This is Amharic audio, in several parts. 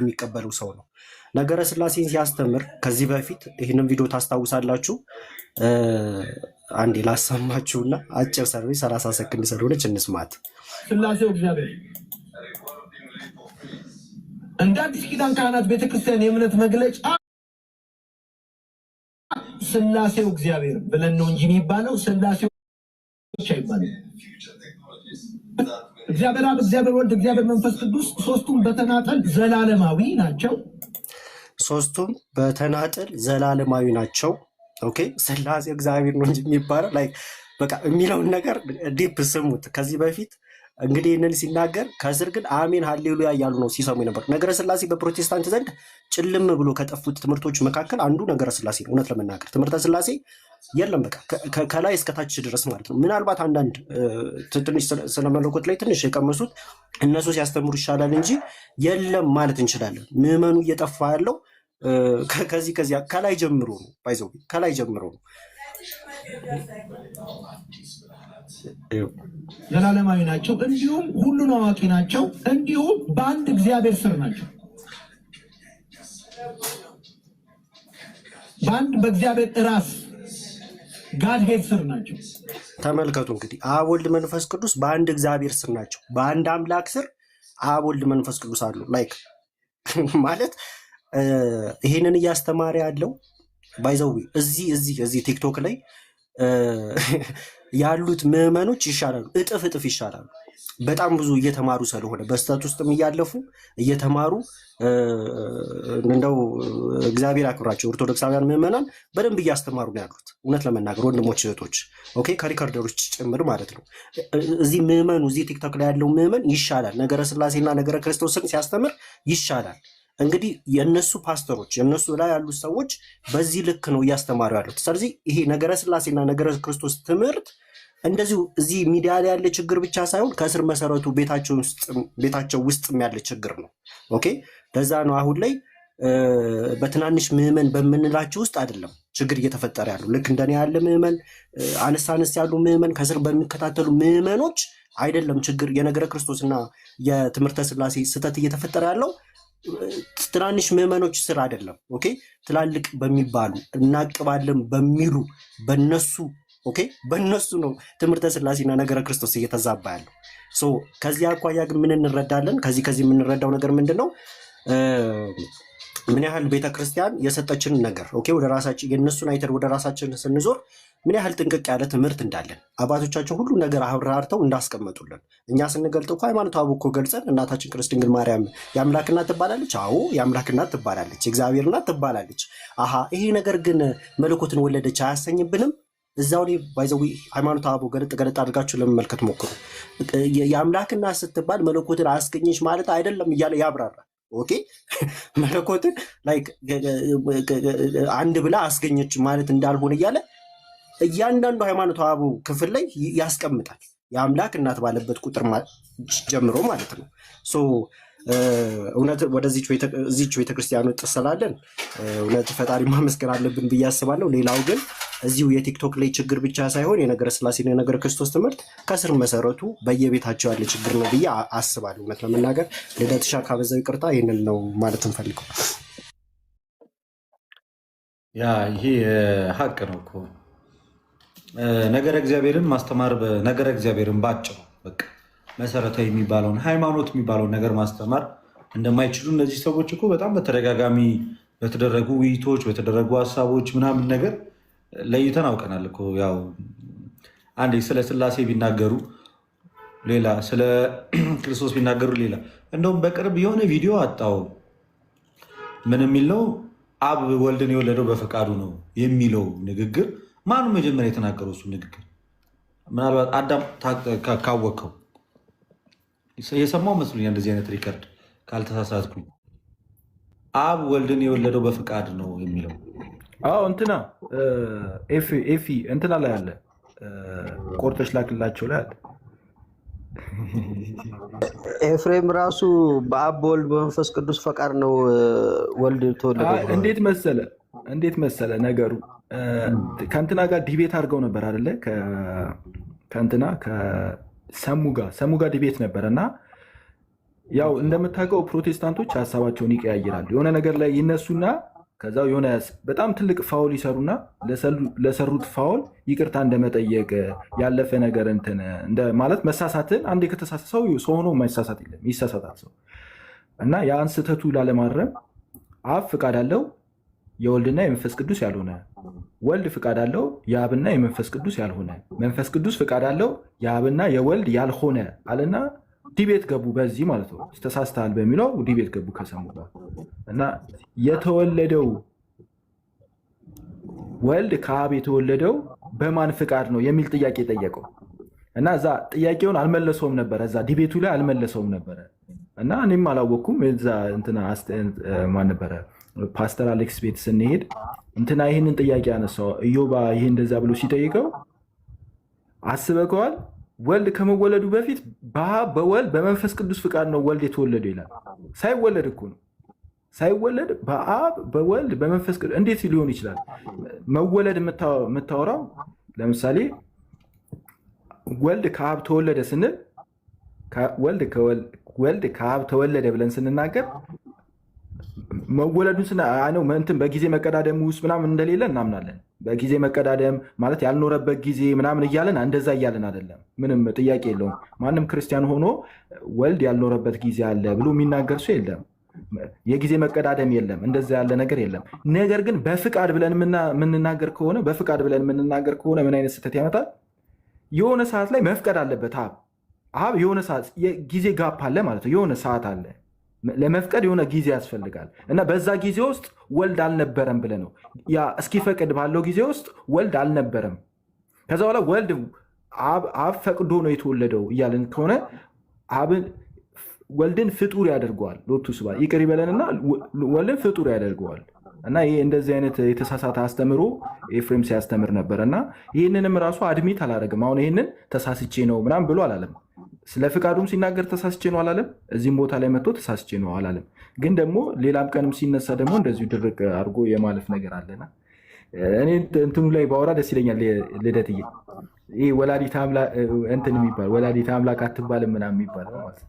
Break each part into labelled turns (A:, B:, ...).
A: የሚቀበለው ሰው ነው። ነገረ ስላሴን ሲያስተምር ከዚህ በፊት ይህንን ቪዲዮ ታስታውሳላችሁ። አንዴ ላሰማችሁና አጭር ሰርቪስ 30 ሰከንድ ስለሆነች እንስማት።
B: ስላሴው እግዚአብሔር እንደ አዲስ ኪዳን ካህናት ቤተክርስቲያን የእምነት መግለጫ ስላሴው እግዚአብሔር ብለን ነው እንጂ የሚባለው ስላሴው አይባልም። እግዚአብሔር አብ፣ እግዚአብሔር ወልድ፣ እግዚአብሔር መንፈስ ቅዱስ ሶስቱም በተናጠል ዘላለማዊ ናቸው።
A: ሶስቱም በተናጠል ዘላለማዊ ናቸው። ኦኬ ስላሴው እግዚአብሔር ነው እንጂ የሚባለው ላይ በቃ የሚለውን ነገር ዲፕ ስሙት። ከዚህ በፊት እንግዲህ ይህንን ሲናገር ከስር ግን አሜን ሃሌሉያ እያሉ ነው ሲሰሙ ነበር። ነገረ ስላሴ በፕሮቴስታንት ዘንድ ጭልም ብሎ ከጠፉት ትምህርቶች መካከል አንዱ ነገረ ስላሴ ነው። እውነት ለመናገር ትምህርተ ስላሴ የለም በቃ ከላይ እስከታች ድረስ ማለት ነው። ምናልባት አንዳንድ ትንሽ ስለ መለኮት ላይ ትንሽ የቀመሱት እነሱ ሲያስተምሩ ይሻላል እንጂ የለም ማለት እንችላለን። ምዕመኑ እየጠፋ ያለው ከዚህ ከላይ ጀምሮ ነው። ባይዘው ከላይ ጀምሮ ነው።
B: ዘላለማዊ ናቸው፣ እንዲሁም ሁሉን አዋቂ ናቸው፣ እንዲሁም በአንድ እግዚአብሔር ስር ናቸው። በአንድ በእግዚአብሔር ራስ ጋድሄድ ስር ናቸው።
A: ተመልከቱ እንግዲህ አብ ወልድ መንፈስ ቅዱስ በአንድ እግዚአብሔር ስር ናቸው። በአንድ አምላክ ስር አብ ወልድ መንፈስ ቅዱስ አሉ። ላይክ ማለት ይሄንን እያስተማረ ያለው ባይዘው እዚህ ቲክቶክ ላይ ያሉት ምዕመኖች ይሻላሉ፣ እጥፍ ይሻላሉ። በጣም ብዙ እየተማሩ ስለሆነ በስተት ውስጥም እያለፉ እየተማሩ እንደው እግዚአብሔር አክብራቸው ኦርቶዶክሳውያን ምዕመናን በደንብ እያስተማሩ ነው ያሉት። እውነት ለመናገር ወንድሞች እህቶች፣ ኦኬ ከሪከርደሮች ጭምር ማለት ነው። እዚህ ምዕመኑ እዚህ ቲክቶክ ላይ ያለው ምዕመን ይሻላል፣ ነገረ ስላሴና ነገረ ክርስቶስን ሲያስተምር ይሻላል። እንግዲህ የነሱ ፓስተሮች የነሱ ላይ ያሉት ሰዎች በዚህ ልክ ነው እያስተማሩ ያሉት። ስለዚህ ይሄ ነገረ ስላሴና ነገረ ክርስቶስ ትምህርት እንደዚሁ እዚህ ሚዲያ ላይ ያለ ችግር ብቻ ሳይሆን ከስር መሰረቱ ቤታቸው ውስጥም ያለ ችግር ነው። ኦኬ ለዛ ነው አሁን ላይ በትናንሽ ምዕመን በምንላቸው ውስጥ አይደለም ችግር እየተፈጠረ ያለው። ልክ እንደኔ ያለ ምዕመን አነስ ያሉ ምዕመን ከስር በሚከታተሉ ምዕመኖች አይደለም ችግር የነገረ ክርስቶስና የትምህርተ ስላሴ ስህተት እየተፈጠረ ያለው ትናንሽ ምዕመኖች ስር አይደለም። ኦኬ ትላልቅ በሚባሉ እናቅባለን በሚሉ በነሱ ነው ትምህርተ ስላሴና ነገረ ክርስቶስ እየተዛባ ያለው። ከዚህ አኳያ ግን ምን እንረዳለን? ከዚህ የምንረዳው ነገር ምንድን ነው? ምን ያህል ቤተክርስቲያን የሰጠችንን ነገር ወደ ራሳችን የእነሱን አይተን ወደ ራሳችን ስንዞር ምን ያህል ጥንቅቅ ያለ ትምህርት እንዳለን አባቶቻችን ሁሉ ነገር አብራርተው እንዳስቀመጡልን እኛ ስንገልጠው ሃይማኖተ አበው እኮ ገልጸን እናታችን ቅድስት ድንግል ማርያም የአምላክ እናት ትባላለች። አዎ የአምላክ እናት ትባላለች፣ የእግዚአብሔር እናት ትባላለች። ይሄ ነገር ግን መለኮትን ወለደች አያሰኝብንም? እዛው ላይ ባይዘው ሃይማኖተ አበው ገለጥ አድርጋችሁ ለመመልከት ሞክሩ። የአምላክ እናት ስትባል መለኮትን አያስገኘች ማለት አይደለም እያለ ያብራራል። ኦኬ መለኮትን ላይክ አንድ ብላ አስገኘች ማለት እንዳልሆነ እያለ እያንዳንዱ ሃይማኖተ አበው ክፍል ላይ ያስቀምጣል። የአምላክ እናት ባለበት ቁጥር ጀምሮ ማለት ነው። እውነት ወደዚች ቤተክርስቲያን ጥሰላለን እውነት ፈጣሪ ማመስገን አለብን ብዬ አስባለሁ። ሌላው ግን እዚሁ የቲክቶክ ላይ ችግር ብቻ ሳይሆን የነገረ ስላሴና የነገረ ክርስቶስ ትምህርት ከስር መሰረቱ በየቤታቸው ያለ ችግር ነው ብዬ አስባለሁ። እውነት ለመናገር ልደትሻ ካበዛው ይቅርታ፣ ይህንን ነው ማለት እንፈልገው።
C: ይሄ ሀቅ ነው እኮ ነገረ እግዚአብሔርን ማስተማር ነገረ እግዚአብሔርን ባጭሩ በቃ መሰረታዊ የሚባለውን ሃይማኖት የሚባለውን ነገር ማስተማር እንደማይችሉ እነዚህ ሰዎች እኮ በጣም በተደጋጋሚ በተደረጉ ውይይቶች በተደረጉ ሀሳቦች ምናምን ነገር ለይተን አውቀናል እኮ። ያው አንዴ ስለ ስላሴ ቢናገሩ ሌላ፣ ስለ ክርስቶስ ቢናገሩ ሌላ። እንደውም በቅርብ የሆነ ቪዲዮ አጣው ምን የሚል ነው? አብ ወልድን የወለደው በፈቃዱ ነው የሚለው ንግግር ማኑ መጀመሪያ የተናገረው? እሱ ንግግር ምናልባት አዳም ካወቀው የሰማው መስሎኛል። እንደዚህ አይነት ሪከርድ ካልተሳሳትኩኝ አብ ወልድን የወለደው በፍቃድ ነው የሚለው
D: እንትና ኤፊ እንትና ላይ አለ፣ ቆርጦች ላክላቸው ላይ አለ።
E: ኤፍሬም ራሱ በአብ በወልድ በመንፈስ ቅዱስ ፈቃድ ነው ወልድ ተወለደ።
D: እንዴት መሰለ ነገሩ ከእንትና ጋር ዲቤት አድርገው ነበር አይደለ? ከእንትና ከሰሙ ጋር ዲቤት ነበር እና ያው እንደምታውቀው ፕሮቴስታንቶች ሀሳባቸውን ይቀያይራሉ። የሆነ ነገር ላይ ይነሱና ከዛው የሆነ በጣም ትልቅ ፋውል ይሰሩና ለሰሩት ፋውል ይቅርታ እንደመጠየቅ ያለፈ ነገር እንትን ማለት መሳሳትን አንዴ ከተሳሳሰው ሰው ሆኖ የማይሳሳት የለም፣ ይሳሳታል ሰው እና ያን ስህተቱ ላለማረም አብ ፍቃድ አለው የወልድና የመንፈስ ቅዱስ ያልሆነ፣ ወልድ ፍቃድ አለው የአብና የመንፈስ ቅዱስ ያልሆነ፣ መንፈስ ቅዱስ ፍቃድ አለው የአብና የወልድ ያልሆነ አለና ዲቤት ገቡ። በዚህ ማለት ነው ተሳስተሃል በሚለው ዲቤት ገቡ ከሰሙ ጋር እና የተወለደው ወልድ ከአብ የተወለደው በማን ፍቃድ ነው የሚል ጥያቄ ጠየቀው እና እዛ ጥያቄውን አልመለሰውም ነበረ፣ እዛ ዲቤቱ ላይ አልመለሰውም ነበረ እና እኔም አላወቅኩም። እዛ እንትና ማን ነበረ ፓስተር አሌክስ ቤት ስንሄድ እንትና ይህንን ጥያቄ አነሳው። ኢዮባ ይህ እንደዛ ብሎ ሲጠይቀው አስበከዋል ወልድ ከመወለዱ በፊት በአብ በወልድ በመንፈስ ቅዱስ ፍቃድ ነው ወልድ የተወለደው ይላል። ሳይወለድ እኮ ነው፣ ሳይወለድ በአብ በወልድ በመንፈስ ቅዱስ እንዴት ሊሆን ይችላል? መወለድ የምታወራው ለምሳሌ ወልድ ከአብ ተወለደ ስንል ወልድ ከአብ ተወለደ ብለን ስንናገር መወለዱን እንትን በጊዜ መቀዳደም ውስጥ ምናምን እንደሌለ እናምናለን። በጊዜ መቀዳደም ማለት ያልኖረበት ጊዜ ምናምን እያለን እንደዛ እያለን አይደለም። ምንም ጥያቄ የለውም። ማንም ክርስቲያን ሆኖ ወልድ ያልኖረበት ጊዜ አለ ብሎ የሚናገር ሰው የለም። የጊዜ መቀዳደም የለም፣ እንደዛ ያለ ነገር የለም። ነገር ግን በፍቃድ ብለን የምንናገር ከሆነ ምን አይነት ስህተት ያመጣል? የሆነ ሰዓት ላይ መፍቀድ አለበት አብ የሆነ ሰዓት ጊዜ ጋፕ አለ ማለት ነው። የሆነ ሰዓት አለ ለመፍቀድ የሆነ ጊዜ ያስፈልጋል እና በዛ ጊዜ ውስጥ ወልድ አልነበረም ብለ ነው ያ እስኪፈቅድ ባለው ጊዜ ውስጥ ወልድ አልነበረም። ከዛ በኋላ አብ ፈቅዶ ነው የተወለደው እያለን ከሆነ ወልድን ፍጡር ያደርገዋል። ሎቱ ስብሐት ይቅር ይበለንና ወልድን ፍጡር ያደርገዋል እና ይሄ እንደዚህ አይነት የተሳሳተ አስተምሮ ኤፍሬም ሲያስተምር ነበር እና ይህንንም ራሱ አድሚት አላደረግም። አሁን ይህንን ተሳስቼ ነው ምናምን ብሎ አላለም። ስለ ፍቃዱም ሲናገር ተሳስቼ ነው አላለም። እዚህም ቦታ ላይ መጥቶ ተሳስቼ ነው አላለም። ግን ደግሞ ሌላም ቀንም ሲነሳ ደግሞ እንደዚሁ ድርቅ አድርጎ የማለፍ ነገር አለና እኔ እንትኑ ላይ ባወራ ደስ ይለኛል። ልደትዬ ይህ ወላዲተ አምላክ እንትን የሚባል ወላዲተ አምላክ አትባልም ምናምን የሚባል ማለት ነው።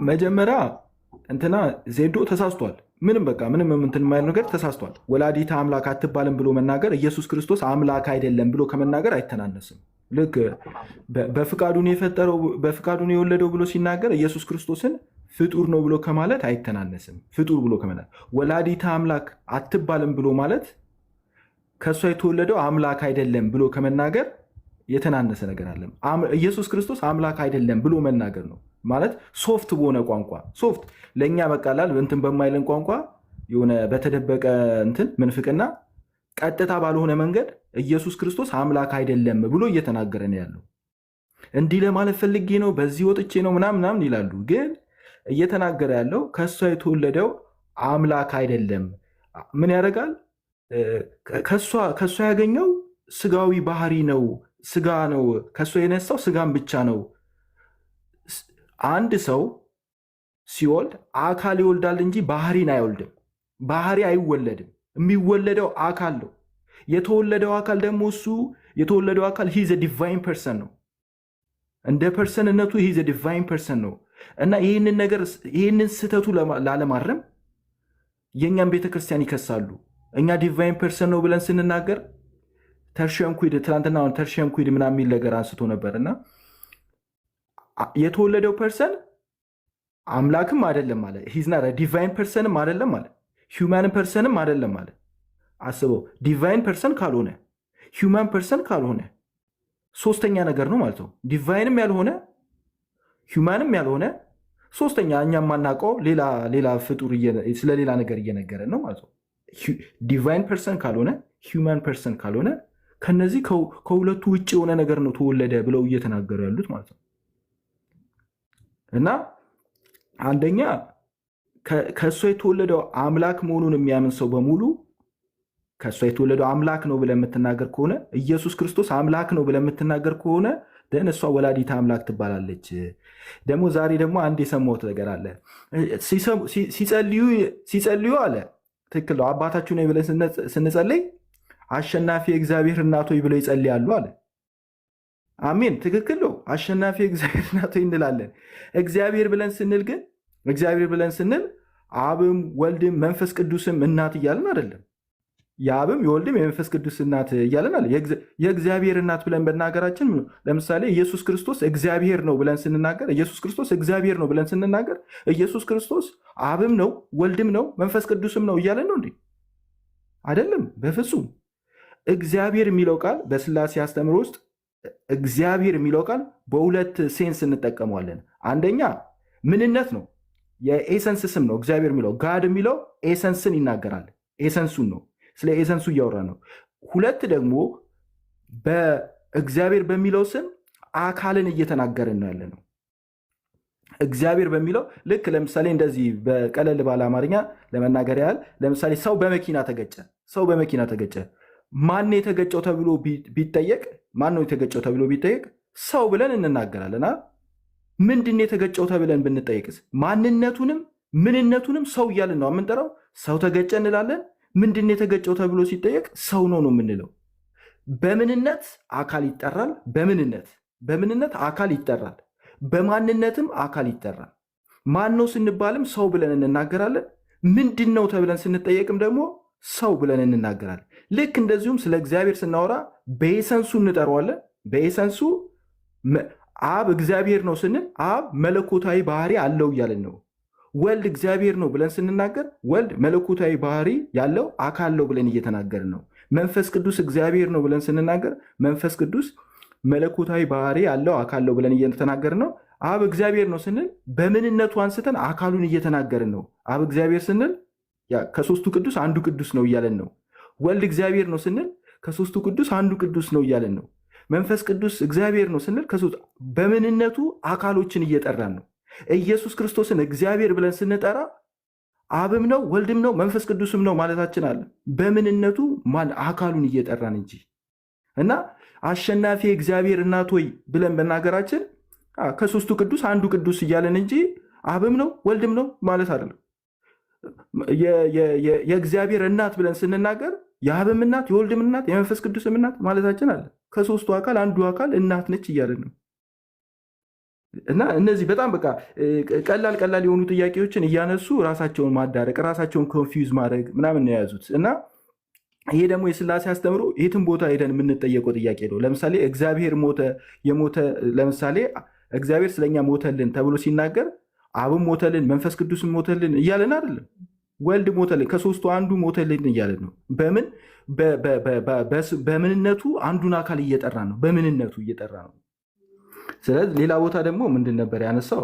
D: መጀመሪያ እንትና ዜዶ ተሳስቷል። ምንም በቃ ምንም እንትን የማይል ነገር ተሳስቷል። ወላዲተ አምላክ አትባልም ብሎ መናገር ኢየሱስ ክርስቶስ አምላክ አይደለም ብሎ ከመናገር አይተናነስም። ልክ በፍቃዱን የፈጠረው በፍቃዱን የወለደው ብሎ ሲናገር ኢየሱስ ክርስቶስን ፍጡር ነው ብሎ ከማለት አይተናነስም። ፍጡር ብሎ ከመናገር ወላዲተ አምላክ አትባልም ብሎ ማለት ከእሷ የተወለደው አምላክ አይደለም ብሎ ከመናገር የተናነሰ ነገር አለ። ኢየሱስ ክርስቶስ አምላክ አይደለም ብሎ መናገር ነው ማለት ሶፍት በሆነ ቋንቋ፣ ሶፍት ለእኛ በቃላል እንትን በማይለን ቋንቋ የሆነ በተደበቀ እንትን ምንፍቅና ቀጥታ ባልሆነ መንገድ ኢየሱስ ክርስቶስ አምላክ አይደለም ብሎ እየተናገረ ነው ያለው። እንዲህ ለማለት ፈልጌ ነው በዚህ ወጥቼ ነው ምናምን ይላሉ። ግን እየተናገረ ያለው ከእሷ የተወለደው አምላክ አይደለም። ምን ያደርጋል? ከእሷ ያገኘው ስጋዊ ባህሪ ነው፣ ስጋ ነው። ከእሷ የነሳው ስጋን ብቻ ነው። አንድ ሰው ሲወልድ አካል ይወልዳል እንጂ ባህሪን አይወልድም። ባህሪ አይወለድም። የሚወለደው አካል ነው። የተወለደው አካል ደግሞ እሱ የተወለደው አካል ሂዝ ዲቫይን ፐርሰን ነው። እንደ ፐርሰንነቱ ሂዝ ዲቫይን ፐርሰን ነው እና ይህንን ስህተቱ ላለማረም የእኛም ቤተክርስቲያን ይከሳሉ። እኛ ዲቫይን ፐርሰን ነው ብለን ስንናገር ተርሽየም ኩዊድ ትናንትና ተርሽየም ኩዊድ ምናምን የሚል ነገር አንስቶ ነበር እና የተወለደው ፐርሰን አምላክም አይደለም ማለት ሂዝና ዲቫይን ፐርሰንም አይደለም ማለት ሂውማን ፐርሰንም አይደለም ማለት። አስበው፣ ዲቫይን ፐርሰን ካልሆነ ሂውማን ፐርሰን ካልሆነ ሶስተኛ ነገር ነው ማለት ነው። ዲቫይንም ያልሆነ ሂውማንም ያልሆነ ሶስተኛ እኛ የማናውቀው ሌላ ፍጡር ስለ ሌላ ነገር እየነገረን ነው ማለት ነው። ዲቫይን ፐርሰን ካልሆነ ሂውማን ፐርሰን ካልሆነ ከነዚህ ከሁለቱ ውጭ የሆነ ነገር ነው ተወለደ ብለው እየተናገሩ ያሉት ማለት ነው። እና አንደኛ ከእሷ የተወለደው አምላክ መሆኑን የሚያምን ሰው በሙሉ ከእሷ የተወለደው አምላክ ነው ብለህ የምትናገር ከሆነ ኢየሱስ ክርስቶስ አምላክ ነው ብለህ የምትናገር ከሆነ ደን እሷ ወላዲተ አምላክ ትባላለች። ደግሞ ዛሬ ደግሞ አንድ የሰማሁት ነገር አለ። ሲጸልዩ አለ ትክክል ነው። አባታችሁ ነው ብለን ስንጸልይ አሸናፊ እግዚአብሔር እናት ሆይ ብለው ይጸልያሉ አለ። አሜን፣ ትክክል ነው። አሸናፊ እግዚአብሔር ናት እንላለን። እግዚአብሔር ብለን ስንል ግን እግዚአብሔር ብለን ስንል አብም ወልድም መንፈስ ቅዱስም እናት እያለን አይደለም። የአብም የወልድም የመንፈስ ቅዱስ እናት እያለን አለ። የእግዚአብሔር እናት ብለን በናገራችን ለምሳሌ ኢየሱስ ክርስቶስ እግዚአብሔር ነው ብለን ስንናገር ኢየሱስ ክርስቶስ እግዚአብሔር ነው ብለን ስንናገር ኢየሱስ ክርስቶስ አብም ነው ወልድም ነው መንፈስ ቅዱስም ነው እያለን ነው እንዴ? አይደለም፣ በፍጹም። እግዚአብሔር የሚለው ቃል በስላሴ አስተምህሮ ውስጥ እግዚአብሔር የሚለው ቃል በሁለት ሴንስ እንጠቀመዋለን። አንደኛ ምንነት ነው፣ የኤሰንስ ስም ነው። እግዚአብሔር የሚለው ጋድ የሚለው ኤሰንስን ይናገራል፣ ኤሰንሱን ነው፣ ስለ ኤሰንሱ እያወራ ነው። ሁለት ደግሞ በእግዚአብሔር በሚለው ስም አካልን እየተናገርን ነው ያለ ነው። እግዚአብሔር በሚለው ልክ ለምሳሌ እንደዚህ በቀለል ባለ አማርኛ ለመናገር ያህል ለምሳሌ ሰው በመኪና ተገጨ። ማን የተገጨው ተብሎ ቢጠየቅ ማን ነው የተገጨው ተብሎ ቢጠየቅ ሰው ብለን እንናገራለን። ምንድን የተገጨው ተብለን ብንጠየቅስ ማንነቱንም ምንነቱንም ሰው እያልን ነው የምንጠራው። ሰው ተገጨ እንላለን። ምንድን የተገጨው ተብሎ ሲጠየቅ ሰው ነው የምንለው። በምንነት አካል ይጠራል። በምንነት አካል ይጠራል። በማንነትም አካል ይጠራል። ማን ነው ስንባልም ሰው ብለን እንናገራለን። ምንድን ነው ተብለን ስንጠየቅም ደግሞ ሰው ብለን እንናገራለን። ልክ እንደዚሁም ስለ እግዚአብሔር ስናወራ በኤሰንሱ እንጠራዋለን። በኤሰንሱ አብ እግዚአብሔር ነው ስንል አብ መለኮታዊ ባህሪ አለው እያለን ነው። ወልድ እግዚአብሔር ነው ብለን ስንናገር ወልድ መለኮታዊ ባህሪ ያለው አካል ነው ብለን እየተናገርን ነው። መንፈስ ቅዱስ እግዚአብሔር ነው ብለን ስንናገር መንፈስ ቅዱስ መለኮታዊ ባህሪ ያለው አካል ነው ብለን እየተናገርን ነው። አብ እግዚአብሔር ነው ስንል በምንነቱ አንስተን አካሉን እየተናገርን ነው። አብ እግዚአብሔር ስንል ከሶስቱ ቅዱስ አንዱ ቅዱስ ነው እያለን ነው። ወልድ እግዚአብሔር ነው ስንል ከሶስቱ ቅዱስ አንዱ ቅዱስ ነው እያለን ነው። መንፈስ ቅዱስ እግዚአብሔር ነው ስንል በምንነቱ አካሎችን እየጠራን ነው። ኢየሱስ ክርስቶስን እግዚአብሔር ብለን ስንጠራ አብም ነው ወልድም ነው መንፈስ ቅዱስም ነው ማለታችን አለ። በምንነቱ አካሉን እየጠራን እንጂ እና አሸናፊ እግዚአብሔር እናት ሆይ ብለን በናገራችን ከሶስቱ ቅዱስ አንዱ ቅዱስ እያለን እንጂ አብም ነው ወልድም ነው ማለት አይደለም። የእግዚአብሔር እናት ብለን ስንናገር የአብም እናት የወልድም እናት የመንፈስ ቅዱስም እናት ማለታችን አለ። ከሶስቱ አካል አንዱ አካል እናት ነች እያለን ነው። እና እነዚህ በጣም በቃ ቀላል የሆኑ ጥያቄዎችን እያነሱ ራሳቸውን ማዳረቅ ራሳቸውን ኮንፊውዝ ማድረግ ምናምን ነው የያዙት። እና ይሄ ደግሞ የስላሴ አስተምሮ የትም ቦታ ሄደን የምንጠየቀው ጥያቄ ነው። ለምሳሌ እግዚአብሔር የሞተ ለምሳሌ እግዚአብሔር ስለኛ ሞተልን ተብሎ ሲናገር አብም ሞተልን መንፈስ ቅዱስም ሞተልን እያለን አይደለም። ወልድ ሞተልን ከሶስቱ አንዱ ሞተልን እያለን ነው። በምንነቱ አንዱን አካል እየጠራ ነው። በምንነቱ እየጠራ ነው። ስለዚህ ሌላ ቦታ ደግሞ ምንድን ነበር ያነሳው?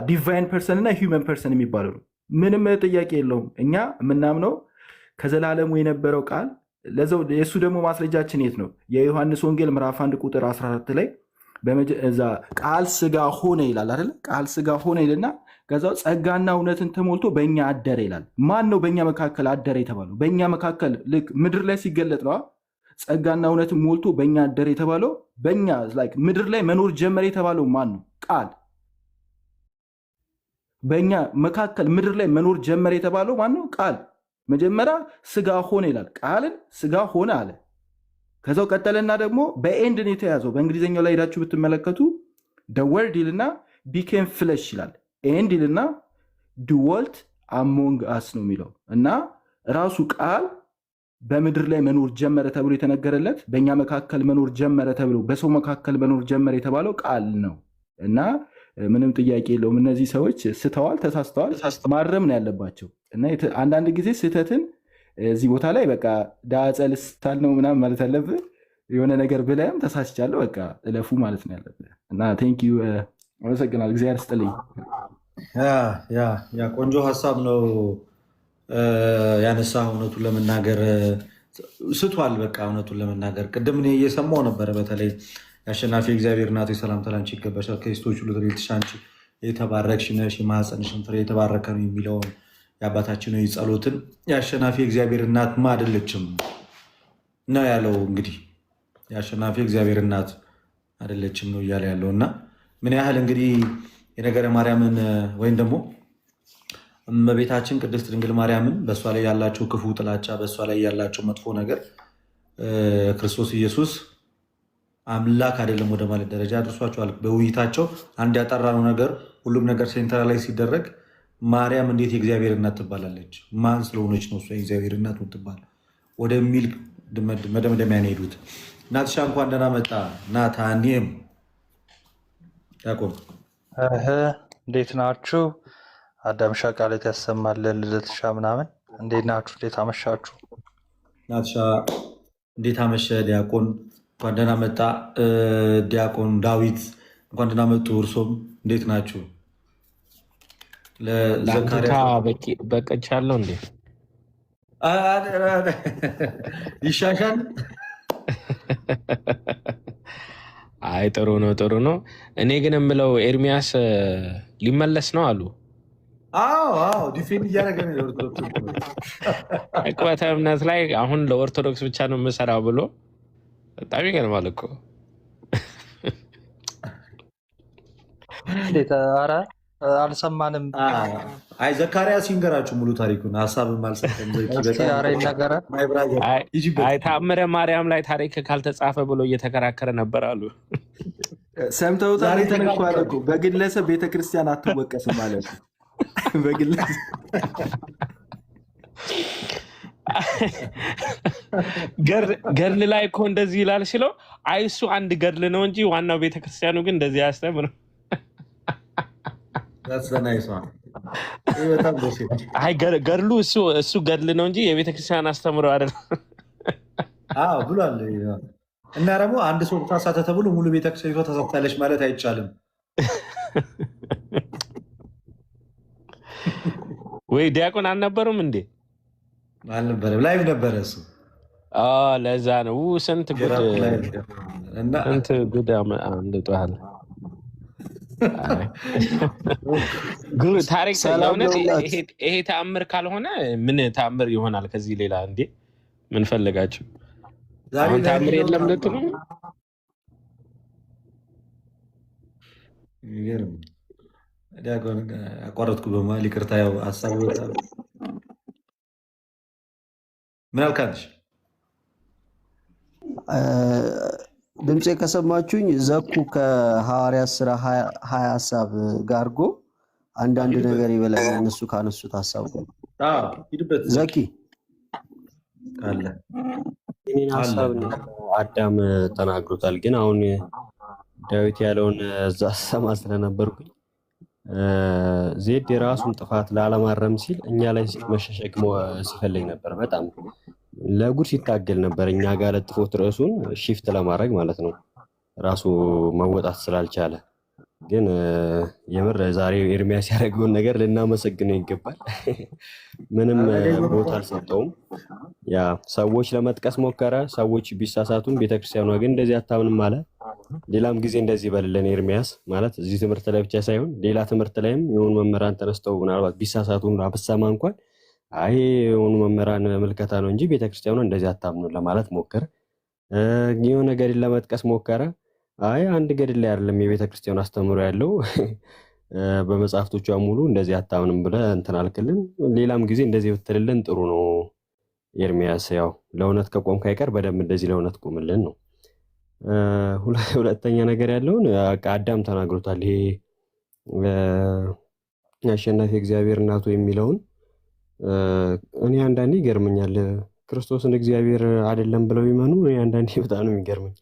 D: ዲቫይን ፐርሰን እና ሂውመን ፐርሰን የሚባለው ነው። ምንም ጥያቄ የለውም። እኛ የምናምነው ከዘላለሙ የነበረው ቃል የእሱ ደግሞ ማስረጃችን የት ነው? የዮሐንስ ወንጌል ምዕራፍ 1 ቁጥር 14 ላይ እዛ ቃል ስጋ ሆነ ይላል አይደለ? ቃል ስጋ ሆነ ይልና ከዛው ጸጋና እውነትን ተሞልቶ በእኛ አደረ ይላል። ማን ነው በእኛ መካከል አደረ የተባለው? በእኛ መካከል ልክ ምድር ላይ ሲገለጥ ነው ጸጋና እውነትን ሞልቶ በእኛ አደረ የተባለው። በእኛ ምድር ላይ መኖር ጀመረ የተባለው ማን ነው? ቃል። በእኛ መካከል ምድር ላይ መኖር ጀመረ የተባለው ማን ነው? ቃል። መጀመሪያ ስጋ ሆነ ይላል። ቃልን ስጋ ሆነ አለ። ከዛው ቀጠለና ደግሞ በኤንድ ነው የተያዘው። በእንግሊዝኛው ላይ ሄዳችሁ ብትመለከቱ the word ይልና became flesh ይላል። ኤንድ ይልና dwelt among us ነው የሚለው እና ራሱ ቃል በምድር ላይ መኖር ጀመረ ተብሎ የተነገረለት በእኛ መካከል መኖር ጀመረ ተብሎ በሰው መካከል መኖር ጀመረ የተባለው ቃል ነው እና ምንም ጥያቄ የለውም። እነዚህ ሰዎች ስተዋል፣ ተሳስተዋል፣ ማረም ነው ያለባቸው እና አንዳንድ ጊዜ ስህተትን እዚህ ቦታ ላይ በቃ ዳጸ ልሳል ነው ምናምን ማለት አለብህ። የሆነ ነገር ብለህም ተሳስቻለሁ በቃ እለፉ ማለት ነው ያለብህ እና ቴንኪዩ አመሰግናለሁ። እግዚአብሔር ይስጥልኝ።
C: ያ ቆንጆ ሀሳብ ነው ያነሳ። እውነቱን ለመናገር ስቷል። በቃ እውነቱን ለመናገር ቅድም እኔ እየሰማሁ ነበረ። በተለይ የአሸናፊ እግዚአብሔር እናቱ ሰላምታ ላንቺ ይገባሻል፣ ከሴቶች ሁሉ ትልልሽ አንቺ የተባረክሽ ነሽ፣ የማኅፀንሽም ፍሬ የተባረከ ነው የሚለውን የአባታችን ሆይ ጸሎትን የአሸናፊ እግዚአብሔር እናት አይደለችም ነው ያለው። እንግዲህ የአሸናፊ እግዚአብሔር እናት አይደለችም ነው እያለ ያለው እና ምን ያህል እንግዲህ የነገረ ማርያምን ወይም ደግሞ እመቤታችን ቅድስት ድንግል ማርያምን በእሷ ላይ ያላቸው ክፉ ጥላቻ፣ በእሷ ላይ ያላቸው መጥፎ ነገር ክርስቶስ ኢየሱስ አምላክ አይደለም ወደ ማለት ደረጃ አድርሷቸዋል። በውይይታቸው አንድ ያጠራነው ነገር ሁሉም ነገር ሴንትራላይዝ ሲደረግ ማርያም እንዴት የእግዚአብሔር እናት ትባላለች? ማን ስለሆነች ነው እሷ የእግዚአብሔር እናት ምትባል ወደሚል መደምደሚያ ነው የሄዱት። ናትሻ እንኳን ደህና መጣ። ናታኒም ያቆም
F: እንዴት ናችሁ? አዳም ቃለት ያሰማልን ልደትሻ ምናምን እንዴት ናችሁ? እንዴት አመሻችሁ?
C: ናትሻ እንዴት አመሸ? ዲያቆን እንኳን ደህና መጣ። ዲያቆን ዳዊት እንኳን ደህና መጡ። እርሶም እንዴት ናችሁ?
G: ለአንተ በቀቻለሁ እንዴ?
C: ይሻሻል።
G: አይ ጥሩ ነው ጥሩ ነው። እኔ ግን የምለው ኤርሚያስ ሊመለስ ነው አሉ።
C: አዎ ዲፌንድ እያደረገ ነው።
G: ዕቅበተ እምነት ላይ አሁን ለኦርቶዶክስ ብቻ ነው የምሰራው ብሎ በጣም ይገርማል እኮ።
F: ኧረ አልሰማንም።
C: አይ ዘካርያስ ይንገራችሁ ሙሉ ታሪኩን። ሀሳብም አልሰጠም።
G: አይ ተአምረ ማርያም ላይ ታሪክ ካልተጻፈ ብሎ እየተከራከረ ነበር አሉ።
D: ሰምተውታል እኮ በግለሰብ ቤተክርስቲያን አትወቀስም ማለት ነው። በግለሰብ
G: ገድል ላይ እኮ እንደዚህ ይላል ሲለው አይ እሱ አንድ ገድል ነው እንጂ ዋናው ቤተክርስቲያኑ ግን እንደዚህ አያስተምርም። አይ ገድሉ እሱ ገድል ነው እንጂ የቤተክርስቲያን አስተምሮ አይደለም
C: ብሏል። እና ደግሞ አንድ ሰው ተሳሳተ ተብሎ ሙሉ ቤተክርስቲያኒቷ ተሳሳታለች ማለት አይቻልም።
G: ወይ ዲያቆን አልነበሩም እንዴ?
C: አልነበረም፣ ላይቭ ነበረ እሱ።
G: ለዛ ነው ስንት ጉድ አምልጧል። ታሪክ ይሄ ተአምር ካልሆነ ምን ተአምር ይሆናል? ከዚህ ሌላ እንዴ ምን ፈለጋችሁ? አሁን ተአምር የለም ልትሉ
C: አቋረጥኩ በመሀል ይቅርታ። ያው ሀሳብ ምን አልካለሽ?
E: ድምፄ ከሰማችሁኝ ዘኩ ከሐዋርያት ሥራ 20 ሀሳብ ጋር አድርጎ አንዳንድ ነገር ይበላል። እነሱ ካነሱት ሀሳብ ዘኪ
C: አለ
H: እኔን ሀሳብ አዳም ተናግሮታል። ግን አሁን ዳዊት ያለውን እዛ ሰማ ስለነበርኩኝ ዜድ የራሱን ጥፋት ላለማረም ሲል እኛ ላይ መሸሸግ ሲፈልግ ነበር። በጣም ለጉድ ሲታገል ነበር እኛ ጋር ለጥፎት ርዕሱን ሺፍት ለማድረግ ማለት ነው፣ ራሱ መወጣት ስላልቻለ። ግን የምር ዛሬ ኤርሚያስ ያደረገውን ነገር ልናመሰግነው ይገባል። ምንም ቦታ አልሰጠውም። ያ ሰዎች ለመጥቀስ ሞከረ። ሰዎች ቢሳሳቱም ቤተክርስቲያኗ ግን እንደዚህ አታምንም አለ። ሌላም ጊዜ እንደዚህ በልለን ኤርሚያስ ማለት እዚህ ትምህርት ላይ ብቻ ሳይሆን ሌላ ትምህርት ላይም የሆኑ መምህራን ተነስተው ምናልባት ቢሳሳቱ ብሰማ እንኳን አይ የሆኑ መምህራን ምልከታ ነው እንጂ ቤተክርስቲያኗ እንደዚህ አታምኑ ለማለት ሞከረ። የሆነ ገድል ለመጥቀስ ሞከረ። አይ አንድ ገድል ላይ አይደለም የቤተክርስቲያኑ አስተምሮ ያለው በመጽሐፍቶቿ ሙሉ እንደዚህ አታምንም ብለህ እንትን አልክልን። ሌላም ጊዜ እንደዚህ ብትልልን ጥሩ ነው ኤርሚያስ። ያው ለእውነት ከቆምክ አይቀር በደንብ እንደዚህ ለእውነት ቁምልን ነው። ሁለተኛ ነገር ያለውን አዳም ተናግሮታል። ይሄ አሸናፊ እግዚአብሔር እናቱ የሚለውን እኔ አንዳንዴ ይገርመኛል። ክርስቶስን እግዚአብሔር አይደለም ብለው ይመኑ እኔ አንዳንዴ በጣም ነው የሚገርመኝ።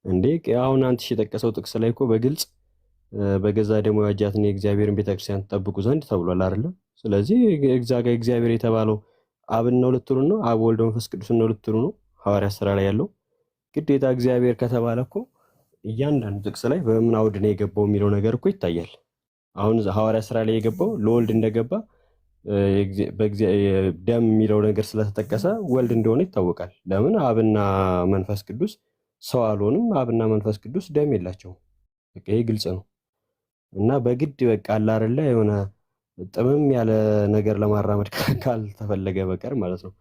H: እንዴ አሁን አንተ የጠቀሰው ጥቅስ ላይ እኮ በግልጽ በገዛ ደግሞ ያጃትን የእግዚአብሔርን ቤተክርስቲያን ተጠብቁ ዘንድ ተብሏል አይደለ? ስለዚህ እግዚአብሔር የተባለው አብን ነው ልትሉ ነው? አብ ወልድ መንፈስ ቅዱስ ነው ልትሉ ነው? ሐዋርያት ሥራ ላይ ያለው ግዴታ እግዚአብሔር ከተባለ እኮ እያንዳንዱ ጥቅስ ላይ በምን አውድ ነው የገባው የሚለው ነገር እኮ ይታያል። አሁን ሐዋርያት ሥራ ላይ የገባው ለወልድ እንደገባ ደም የሚለው ነገር ስለተጠቀሰ ወልድ እንደሆነ ይታወቃል። ለምን አብና መንፈስ ቅዱስ ሰው አልሆንም። አብና መንፈስ ቅዱስ ደም የላቸውም። በቃ ይሄ ግልጽ ነው። እና በግድ በቃ አለ አይደለ የሆነ ጥምም ያለ ነገር ለማራመድ ካልተፈለገ በቀር ማለት ነው።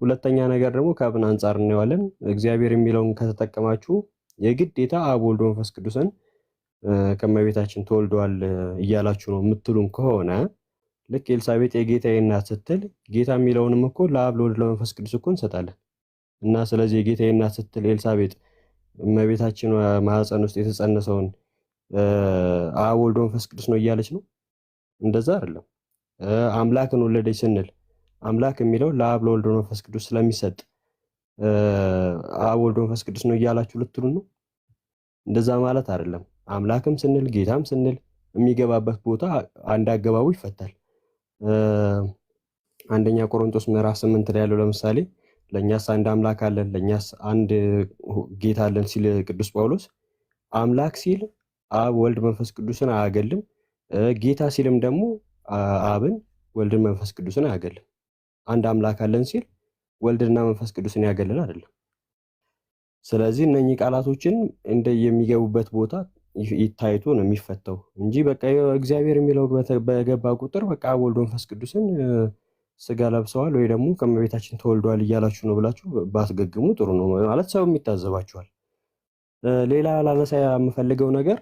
H: ሁለተኛ ነገር ደግሞ ከአብን አንጻር እናየዋለን። እግዚአብሔር የሚለውን ከተጠቀማችሁ የግዴታ አብ ወልድ መንፈስ ቅዱስን ከመቤታችን ተወልደዋል እያላችሁ ነው የምትሉን ከሆነ ልክ ኤልሳቤጥ የጌታዬ እናት ስትል ጌታ የሚለውንም እኮ ለአብ ለወልድ ለመንፈስ ቅዱስ እኮ እንሰጣለን። እና ስለዚህ የጌታዬ እናት ስትል ኤልሳቤጥ እመቤታችን ማህፀን ውስጥ የተጸነሰውን አብ ወልድ መንፈስ ቅዱስ ነው እያለች ነው? እንደዛ አይደለም። አምላክን ወለደች ስንል አምላክ የሚለው ለአብ ለወልድ መንፈስ ቅዱስ ስለሚሰጥ አብ ወልድ መንፈስ ቅዱስ ነው እያላችሁ ልትሉ ነው? እንደዛ ማለት አይደለም። አምላክም ስንል ጌታም ስንል የሚገባበት ቦታ አንድ አገባቡ ይፈታል። አንደኛ ቆሮንቶስ ምዕራፍ 8 ላይ ያለው ለምሳሌ ለኛስ አንድ አምላክ አለን ለኛስ አንድ ጌታ አለን ሲል ቅዱስ ጳውሎስ አምላክ ሲል አብ ወልድ መንፈስ ቅዱስን አያገልም፣ ጌታ ሲልም ደግሞ አብን ወልድን መንፈስ ቅዱስን አያገልም። አንድ አምላክ አለን ሲል ወልድና መንፈስ ቅዱስን ያገለል አይደለም። ስለዚህ እነኚህ ቃላቶችን እንደ የሚገቡበት ቦታ ይታይቶ ነው የሚፈታው እንጂ በቃ እግዚአብሔር የሚለው በገባ ቁጥር በቃ ወልድ መንፈስ ቅዱስን ስጋ ለብሰዋል ወይ ደግሞ ከመቤታችን ተወልደዋል እያላችሁ ነው ብላችሁ ባስገግሙ ጥሩ ነው ማለት ሰው የሚታዘባችኋል። ሌላ ላነሳ የምፈልገው ነገር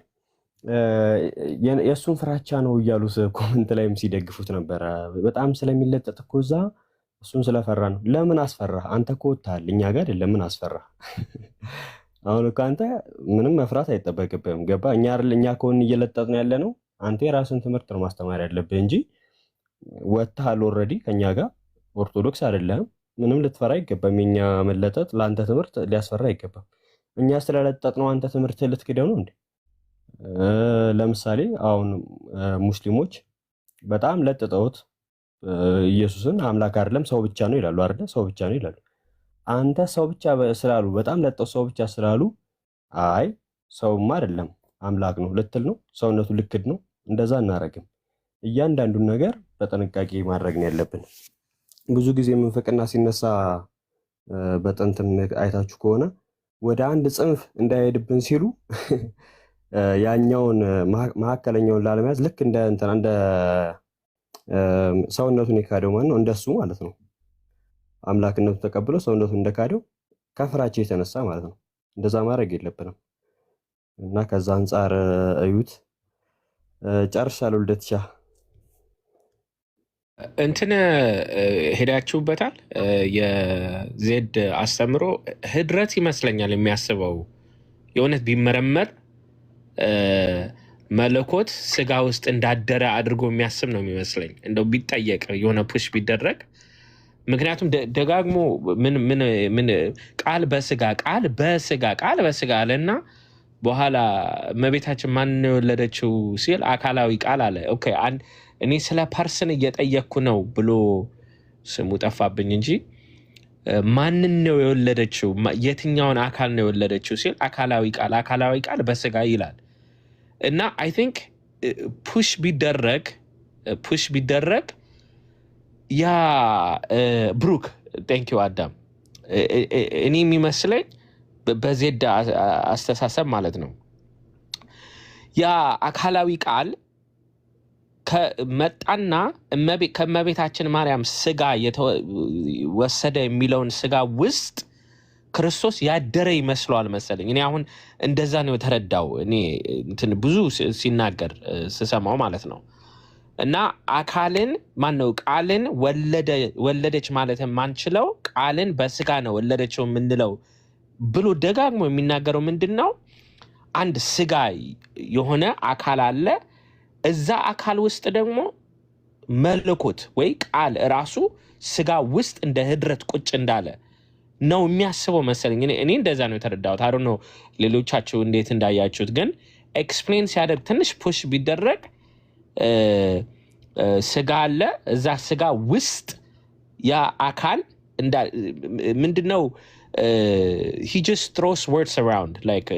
H: የእሱን ፍራቻ ነው እያሉ ኮመንት ላይም ሲደግፉት ነበረ። በጣም ስለሚለጠጥ እኮ እዛ እሱን ስለፈራ ነው። ለምን አስፈራ? አንተ እኮ ወጥተሃል፣ እኛ ጋር አይደለም። ምን አስፈራ? አሁን እኮ አንተ ምንም መፍራት አይጠበቅብህም። ገባ? እኛ ከሆን እየለጠጥን ያለ ነው። አንተ የራስን ትምህርት ነው ማስተማር ያለብህ እንጂ ወጥተሃል ኦልሬዲ ከኛ ጋር። ኦርቶዶክስ አይደለም፣ ምንም ልትፈራ አይገባም። የኛ መለጠጥ ለአንተ ትምህርት ሊያስፈራ አይገባም። እኛ ስለለጠጥ ነው አንተ ትምህርት ልትክደው ነው እንዴ? ለምሳሌ አሁን ሙስሊሞች በጣም ለጥጠውት ኢየሱስን አምላክ አይደለም ሰው ብቻ ነው ይላሉ አይደል? ሰው ብቻ ነው ይላሉ። አንተ ሰው ብቻ ስላሉ በጣም ለጠው ሰው ብቻ ስላሉ አይ ሰውማ አይደለም አምላክ ነው ልትል ነው? ሰውነቱ ልክድ ነው? እንደዛ እናረግም። እያንዳንዱን ነገር በጥንቃቄ ማድረግ ነው ያለብን። ብዙ ጊዜ ምንፍቅና ሲነሳ በጥንትም አይታችሁ ከሆነ ወደ አንድ ጽንፍ እንዳይሄድብን ሲሉ ያኛውን መካከለኛውን ላለመያዝ ልክ እንደ ሰውነቱን የካደው ማለት ነው እንደሱ ማለት ነው። አምላክነቱ ተቀብሎ ሰውነቱን እንደካደው ከፍራቻ የተነሳ ማለት ነው። እንደዛ ማድረግ የለብንም እና ከዛ አንፃር እዩት። ጨርሻለሁ። ልደትሻ
G: እንትን ሄዳችሁበታል። የዜድ አስተምሮ ህድረት ይመስለኛል የሚያስበው የእውነት ቢመረመር መለኮት ስጋ ውስጥ እንዳደረ አድርጎ የሚያስብ ነው የሚመስለኝ። እንደው ቢጠየቅ የሆነ ፑሽ ቢደረግ። ምክንያቱም ደጋግሞ ምን ቃል በስጋ አለና በኋላ እመቤታችን ማን ነው የወለደችው ሲል አካላዊ ቃል አለ። ኦኬ እኔ ስለ ፐርስን እየጠየቅኩ ነው ብሎ ስሙ ጠፋብኝ እንጂ ማንን ነው የወለደችው የትኛውን አካል ነው የወለደችው ሲል አካላዊ ቃል በስጋ ይላል። እና አይ ቲንክ ፑሽ ቢደረግ ያ ብሩክ ቴንክ ዩ አዳም እኔ የሚመስለኝ በዜድ አስተሳሰብ ማለት ነው ያ አካላዊ ቃል ከመጣና ከእመቤታችን ማርያም ስጋ ወሰደ የሚለውን ስጋ ውስጥ ክርስቶስ ያደረ ይመስለዋል መሰለኝ። እኔ አሁን እንደዛ ነው የተረዳው። እኔ ብዙ ሲናገር ስሰማው ማለት ነው። እና አካልን ማነው ቃልን ወለደች ማለት የማንችለው ቃልን በስጋ ነው ወለደችው የምንለው ብሎ ደጋግሞ የሚናገረው ምንድን ነው? አንድ ስጋ የሆነ አካል አለ። እዛ አካል ውስጥ ደግሞ መለኮት ወይ ቃል ራሱ ስጋ ውስጥ እንደ ህድረት ቁጭ እንዳለ ነው የሚያስበው መሰለኝ። እኔ እንደዛ ነው የተረዳሁት። አይ ዶንት ኖ ሌሎቻችሁ እንዴት እንዳያችሁት፣ ግን ኤክስፕሌን ሲያደርግ ትንሽ ፑሽ ቢደረግ ስጋ አለ። እዛ ስጋ ውስጥ ያ አካል ምንድነው he just throws words around like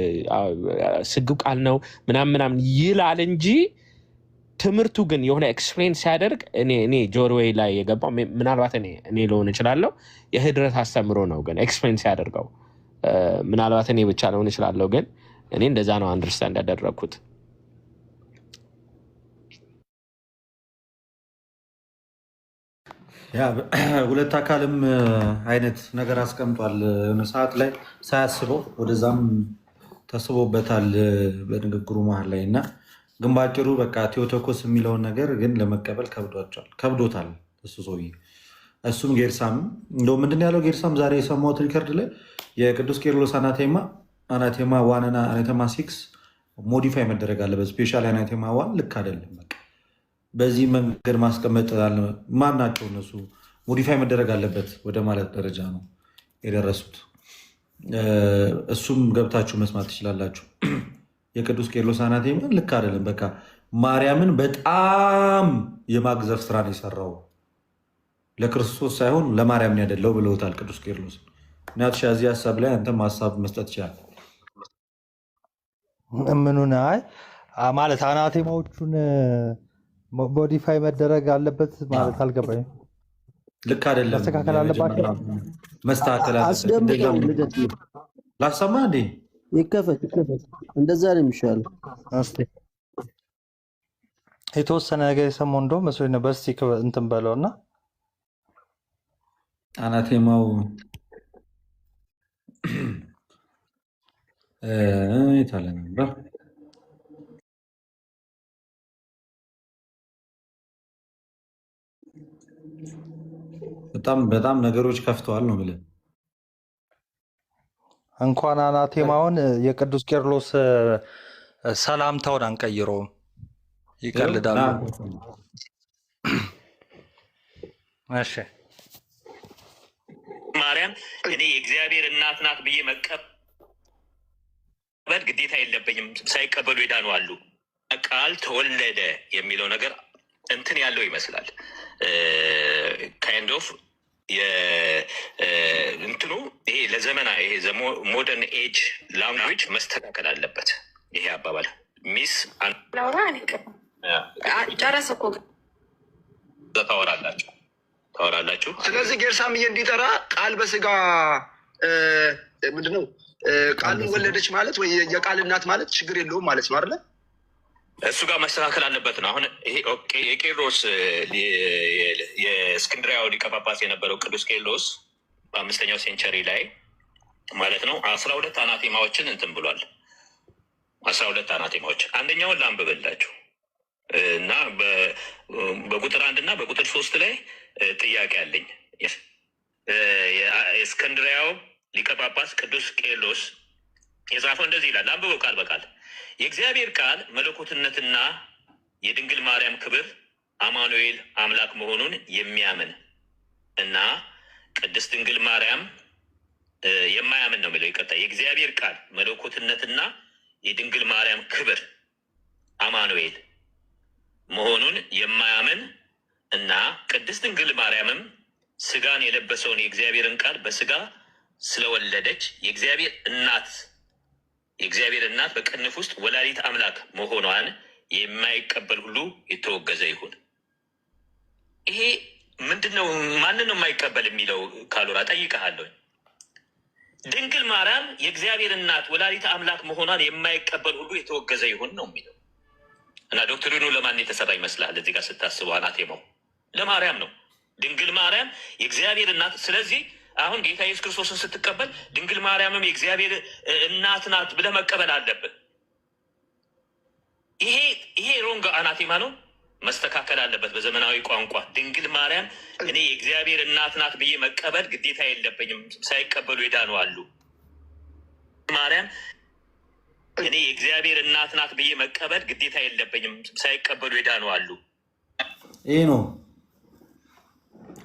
G: ስግው ቃል ነው ምናምን ይላል እንጂ ትምህርቱ ግን የሆነ ኤክስፕሌን ሲያደርግ እኔ ጆሮዌ ላይ የገባው ምናልባት እኔ ልሆን እችላለሁ የህድረት አስተምሮ ነው። ግን ኤክስፕሌን ሲያደርገው ምናልባት እኔ ብቻ ልሆን እችላለሁ። ግን እኔ እንደዛ ነው አንደርስታንድ ያደረግኩት።
C: ሁለት አካልም አይነት ነገር አስቀምጧል። ሰዓት ላይ ሳያስበው ወደዛም ተስቦበታል በንግግሩ መሀል ላይ እና ግን ባጭሩ በቃ ቴዎቶኮስ የሚለውን ነገር ግን ለመቀበል ከብዶታል እሱ ሰውዬ። እሱም ጌርሳም እንደው ምንድን ያለው ጌርሳም ዛሬ የሰማሁት ሪከርድ ላይ የቅዱስ ቄርሎስ አናቴማ አናቴማ ዋንና አናቴማ ሲክስ ሞዲፋይ መደረግ አለበት። ስፔሻል አናቴማ ዋን ልክ አይደለም። በቃ በዚህ መንገድ ማስቀመጥ ማን ናቸው እነሱ? ሞዲፋይ መደረግ አለበት ወደ ማለት ደረጃ ነው የደረሱት። እሱም ገብታችሁ መስማት ትችላላችሁ። የቅዱስ ቄርሎስ አናቴማ ልክ አይደለም። በቃ ማርያምን በጣም የማግዘፍ ስራ ነው የሰራው። ለክርስቶስ ሳይሆን ለማርያም ያደለው ብለውታል ቅዱስ ቄርሎስ። ናትሻ እዚህ ሀሳብ ላይ አንተም ሀሳብ መስጠት ይችላል።
F: ምኑን አይ ማለት አናቴማዎቹን ሞዲፋይ መደረግ አለበት ማለት አልገባኝም።
C: ልክ አይደለም፣
F: መስተካከል አለባቸው፣
C: መስተካከል
E: አስደምጠው ልደት
C: ላሰማ እንዴ
E: ይከፈት እንደዛ ነው የሚሻለው።
F: የተወሰነ ነገር የሰማው እንደውም መስሎኝ ነበር። እስኪ እንትን በለውና
C: አናቴማው የታለ ነበር? በጣም ነገሮች ከፍተዋል ነው ብለን
F: እንኳን አናቴማውን የቅዱስ ቄርሎስ ሰላምታውን አንቀይረውም፣ ይቀልዳሉ። እሺ
I: ማርያም እኔ የእግዚአብሔር እናት ናት ብዬ መቀበል ግዴታ የለብኝም። ሳይቀበሉ የዳኑ አሉ። ቃል ተወለደ የሚለው ነገር እንትን ያለው ይመስላል። ካይንድ ኦፍ እንትኑ ይሄ ለዘመና ይሄ ሞደርን ኤጅ ላንጉጅ መስተካከል አለበት። ይሄ አባባል ሚስ
J: ጨረሰ እኮ
I: ታወራላችሁ።
K: ስለዚህ ጌርሳምዬ እንዲጠራ ቃል በስጋ ምንድነው ቃልን ወለደች ማለት ወይ የቃል እናት ማለት ችግር የለውም ማለት ነው አይደለ?
I: እሱ ጋር መስተካከል አለበት ነው። አሁን ይሄ የቄርሎስ የእስክንድሪያው ሊቀ ጳጳስ የነበረው ቅዱስ ቄርሎስ በ5ኛው ሴንቸሪ ላይ ማለት ነው 12 አናቴማዎችን እንትን ብሏል። 12 አናቴማዎች አንደኛውን ላንብብላችሁ እና በቁጥር 1 እና በቁጥር 3 ላይ ጥያቄ አለኝ። የእስክንድሪያው ሊቀ ጳጳስ ቅዱስ ቄርሎስ የጻፈው እንደዚህ ይላል። አንብበው ቃል በቃል የእግዚአብሔር ቃል መለኮትነትና የድንግል ማርያም ክብር አማኑኤል አምላክ መሆኑን የሚያምን እና ቅድስት ድንግል ማርያም የማያምን ነው የሚለው። ይቀጣ የእግዚአብሔር ቃል መለኮትነትና የድንግል ማርያም ክብር አማኑኤል መሆኑን የማያምን እና ቅድስት ድንግል ማርያምም ስጋን የለበሰውን የእግዚአብሔርን ቃል በስጋ ስለወለደች የእግዚአብሔር እናት በቅንፍ ውስጥ ወላዲት አምላክ መሆኗን የማይቀበል ሁሉ የተወገዘ ይሁን። ይሄ ምንድነው? ማንን ነው የማይቀበል የሚለው? ካሉራ ጠይቀሃለሁ። ድንግል ማርያም የእግዚአብሔር እናት ወላዲት አምላክ መሆኗን የማይቀበል ሁሉ የተወገዘ ይሁን ነው የሚለው እና ዶክትሪኑ ለማን የተሰራ ይመስላል? እዚህ ጋር ስታስበው አናቴማው ለማርያም ነው። ድንግል ማርያም የእግዚአብሔር እናት። ስለዚህ አሁን ጌታ ኢየሱስ ክርስቶስን ስትቀበል ድንግል ማርያምም የእግዚአብሔር እናት ናት ብለህ መቀበል አለብን። ይሄ ሮንግ አናቴማ ነው፣ መስተካከል አለበት በዘመናዊ ቋንቋ። ድንግል ማርያም እኔ የእግዚአብሔር እናት ናት ብዬ መቀበል ግዴታ የለብኝም። ሳይቀበሉ የዳኑ አሉ። ማርያም እኔ የእግዚአብሔር እናት ናት ብዬ መቀበል ግዴታ የለብኝም። ሳይቀበሉ የዳኑ አሉ።
C: ይሄ ነው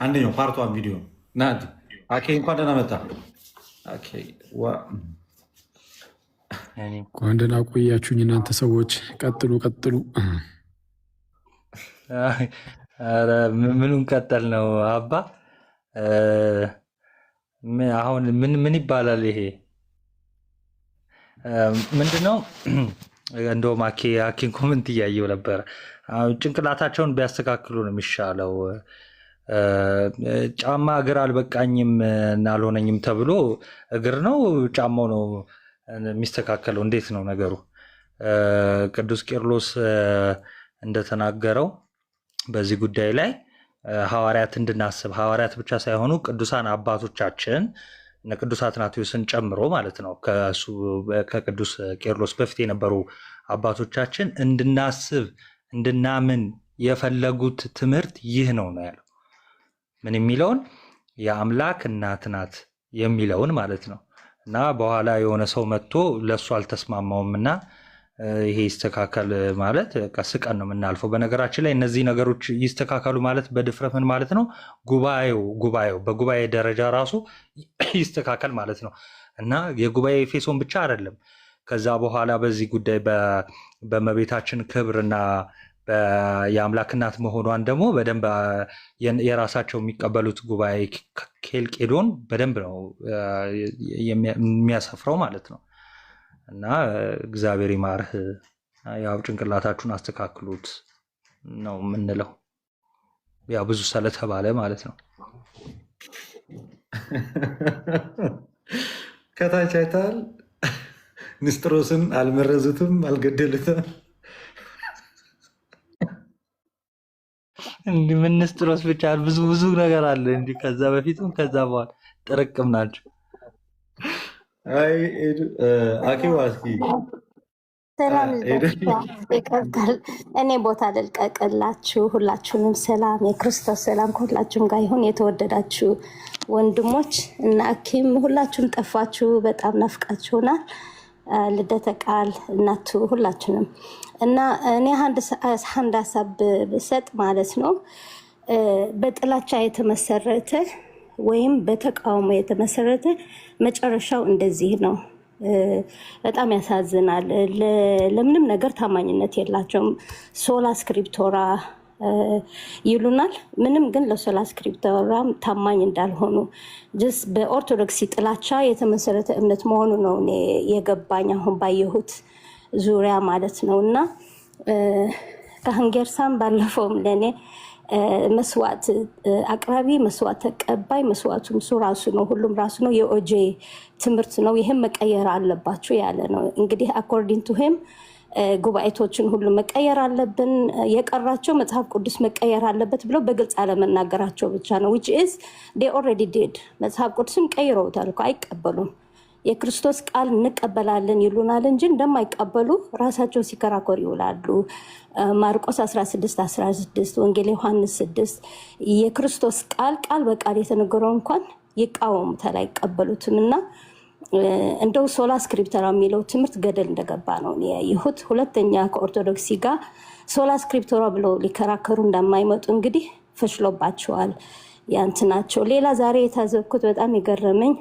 C: አንደኛው ፓርቷን ቪዲዮ ናት። አኬ እንኳን ደህና መጣ።
L: እንኳን ደህና ቆያችሁኝ እናንተ ሰዎች። ቀጥሉ።
F: ኧረ ምኑን ቀጠል ነው አባ? አሁን ምን ይባላል ይሄ? ምንድነው? እንደውም አኬን ኮመንት እያየው ነበረ። ጭንቅላታቸውን ቢያስተካክሉ ነው የሚሻለው። ጫማ እግር አልበቃኝም እና አልሆነኝም ተብሎ እግር ነው ጫማው ነው የሚስተካከለው? እንዴት ነው ነገሩ? ቅዱስ ቄርሎስ እንደተናገረው በዚህ ጉዳይ ላይ ሐዋርያት እንድናስብ፣ ሐዋርያት ብቻ ሳይሆኑ ቅዱሳን አባቶቻችን እነ ቅዱስ አትናቴዎስን ጨምሮ ማለት ነው ከቅዱስ ቄርሎስ በፊት የነበሩ አባቶቻችን እንድናስብ እንድናምን የፈለጉት ትምህርት ይህ ነው ያለው። ምን የሚለውን? የአምላክ እናት ናት የሚለውን ማለት ነው። እና በኋላ የሆነ ሰው መጥቶ ለእሱ አልተስማማውም እና ይሄ ይስተካከል ማለት ቀስቀን ነው የምናልፈው። በነገራችን ላይ እነዚህ ነገሮች ይስተካከሉ ማለት በድፍረት ምን ማለት ነው? ጉባኤው በጉባኤ ደረጃ ራሱ ይስተካከል ማለት ነው እና የጉባኤ ኤፌሶን ብቻ አይደለም። ከዛ በኋላ በዚህ ጉዳይ በእመቤታችን ክብርና የአምላክ እናት መሆኗን ደግሞ በደንብ የራሳቸው የሚቀበሉት ጉባኤ ኬልቄዶን በደንብ ነው የሚያሰፍረው ማለት ነው። እና እግዚአብሔር ይማርህ፣ ያው ጭንቅላታችሁን አስተካክሉት ነው የምንለው፣ ያው ብዙ ስለተባለ ማለት ነው።
C: ከታች አይተሃል፣ ንስጥሮስን አልመረዙትም፣ አልገደሉትም።
F: እንዲህ ምን ንስጥሮስ ብቻ ብዙ ነገር አለ እንዲህ ከዛ በፊትም ከዛ በኋላ ጥርቅም ናቸው።
C: አይ አኪዋ እስኪ
J: ሰላም ይቀርታል። እኔ ቦታ ልልቀቅላችሁ። ሁላችሁንም ሰላም፣ የክርስቶስ ሰላም ከሁላችሁም ጋር ይሁን። የተወደዳችሁ ወንድሞች እና አኪም ሁላችሁም ጠፋችሁ፣ በጣም ናፍቃችሁናል። ልደተ ቃል እናቱ ሁላችንም እና እኔ አንድ ሀሳብ ብሰጥ ማለት ነው በጥላቻ የተመሰረተ ወይም በተቃውሞ የተመሰረተ መጨረሻው እንደዚህ ነው። በጣም ያሳዝናል። ለምንም ነገር ታማኝነት የላቸውም። ሶላ ስክሪፕቶራ ይሉናል። ምንም ግን ለሶላ ስክሪፕቶራ ታማኝ እንዳልሆኑ ጅስ በኦርቶዶክሲ ጥላቻ የተመሰረተ እምነት መሆኑ ነው እኔ የገባኝ አሁን ባየሁት ዙሪያ ማለት ነው። እና ካህንጌርሳም ባለፈውም ለእኔ መስዋዕት አቅራቢ፣ መስዋዕት ተቀባይ፣ መስዋዕቱም እሱ ራሱ ነው፣ ሁሉም ራሱ ነው። የኦጄ ትምህርት ነው። ይህም መቀየር አለባቸው ያለ ነው። እንግዲህ አኮርዲንግ ቱ ሂም ጉባኤቶችን ሁሉ መቀየር አለብን፣ የቀራቸው መጽሐፍ ቅዱስ መቀየር አለበት ብለው በግልጽ አለመናገራቸው ብቻ ነው። which is they already did። መጽሐፍ ቅዱስም ቀይረውታል እኮ አይቀበሉም። የክርስቶስ ቃል እንቀበላለን ይሉናል እንጂ እንደማይቀበሉ ራሳቸው ሲከራከሩ ይውላሉ። ማርቆስ 16:16 ወንጌል ዮሐንስ 6 የክርስቶስ ቃል በቃል የተነገረው እንኳን ይቃወሙታል፣ አይቀበሉትም። እና እንደው ሶላ ስክሪፕተራ የሚለው ትምህርት ገደል እንደገባ ነው ያየሁት። ሁለተኛ ከኦርቶዶክሲ ጋር ሶላ ስክሪፕተራ ብለው ሊከራከሩ እንደማይመጡ እንግዲህ ፈሽሎባቸዋል። ያንትናቸው ሌላ ዛሬ የታዘብኩት በጣም የገረመኝ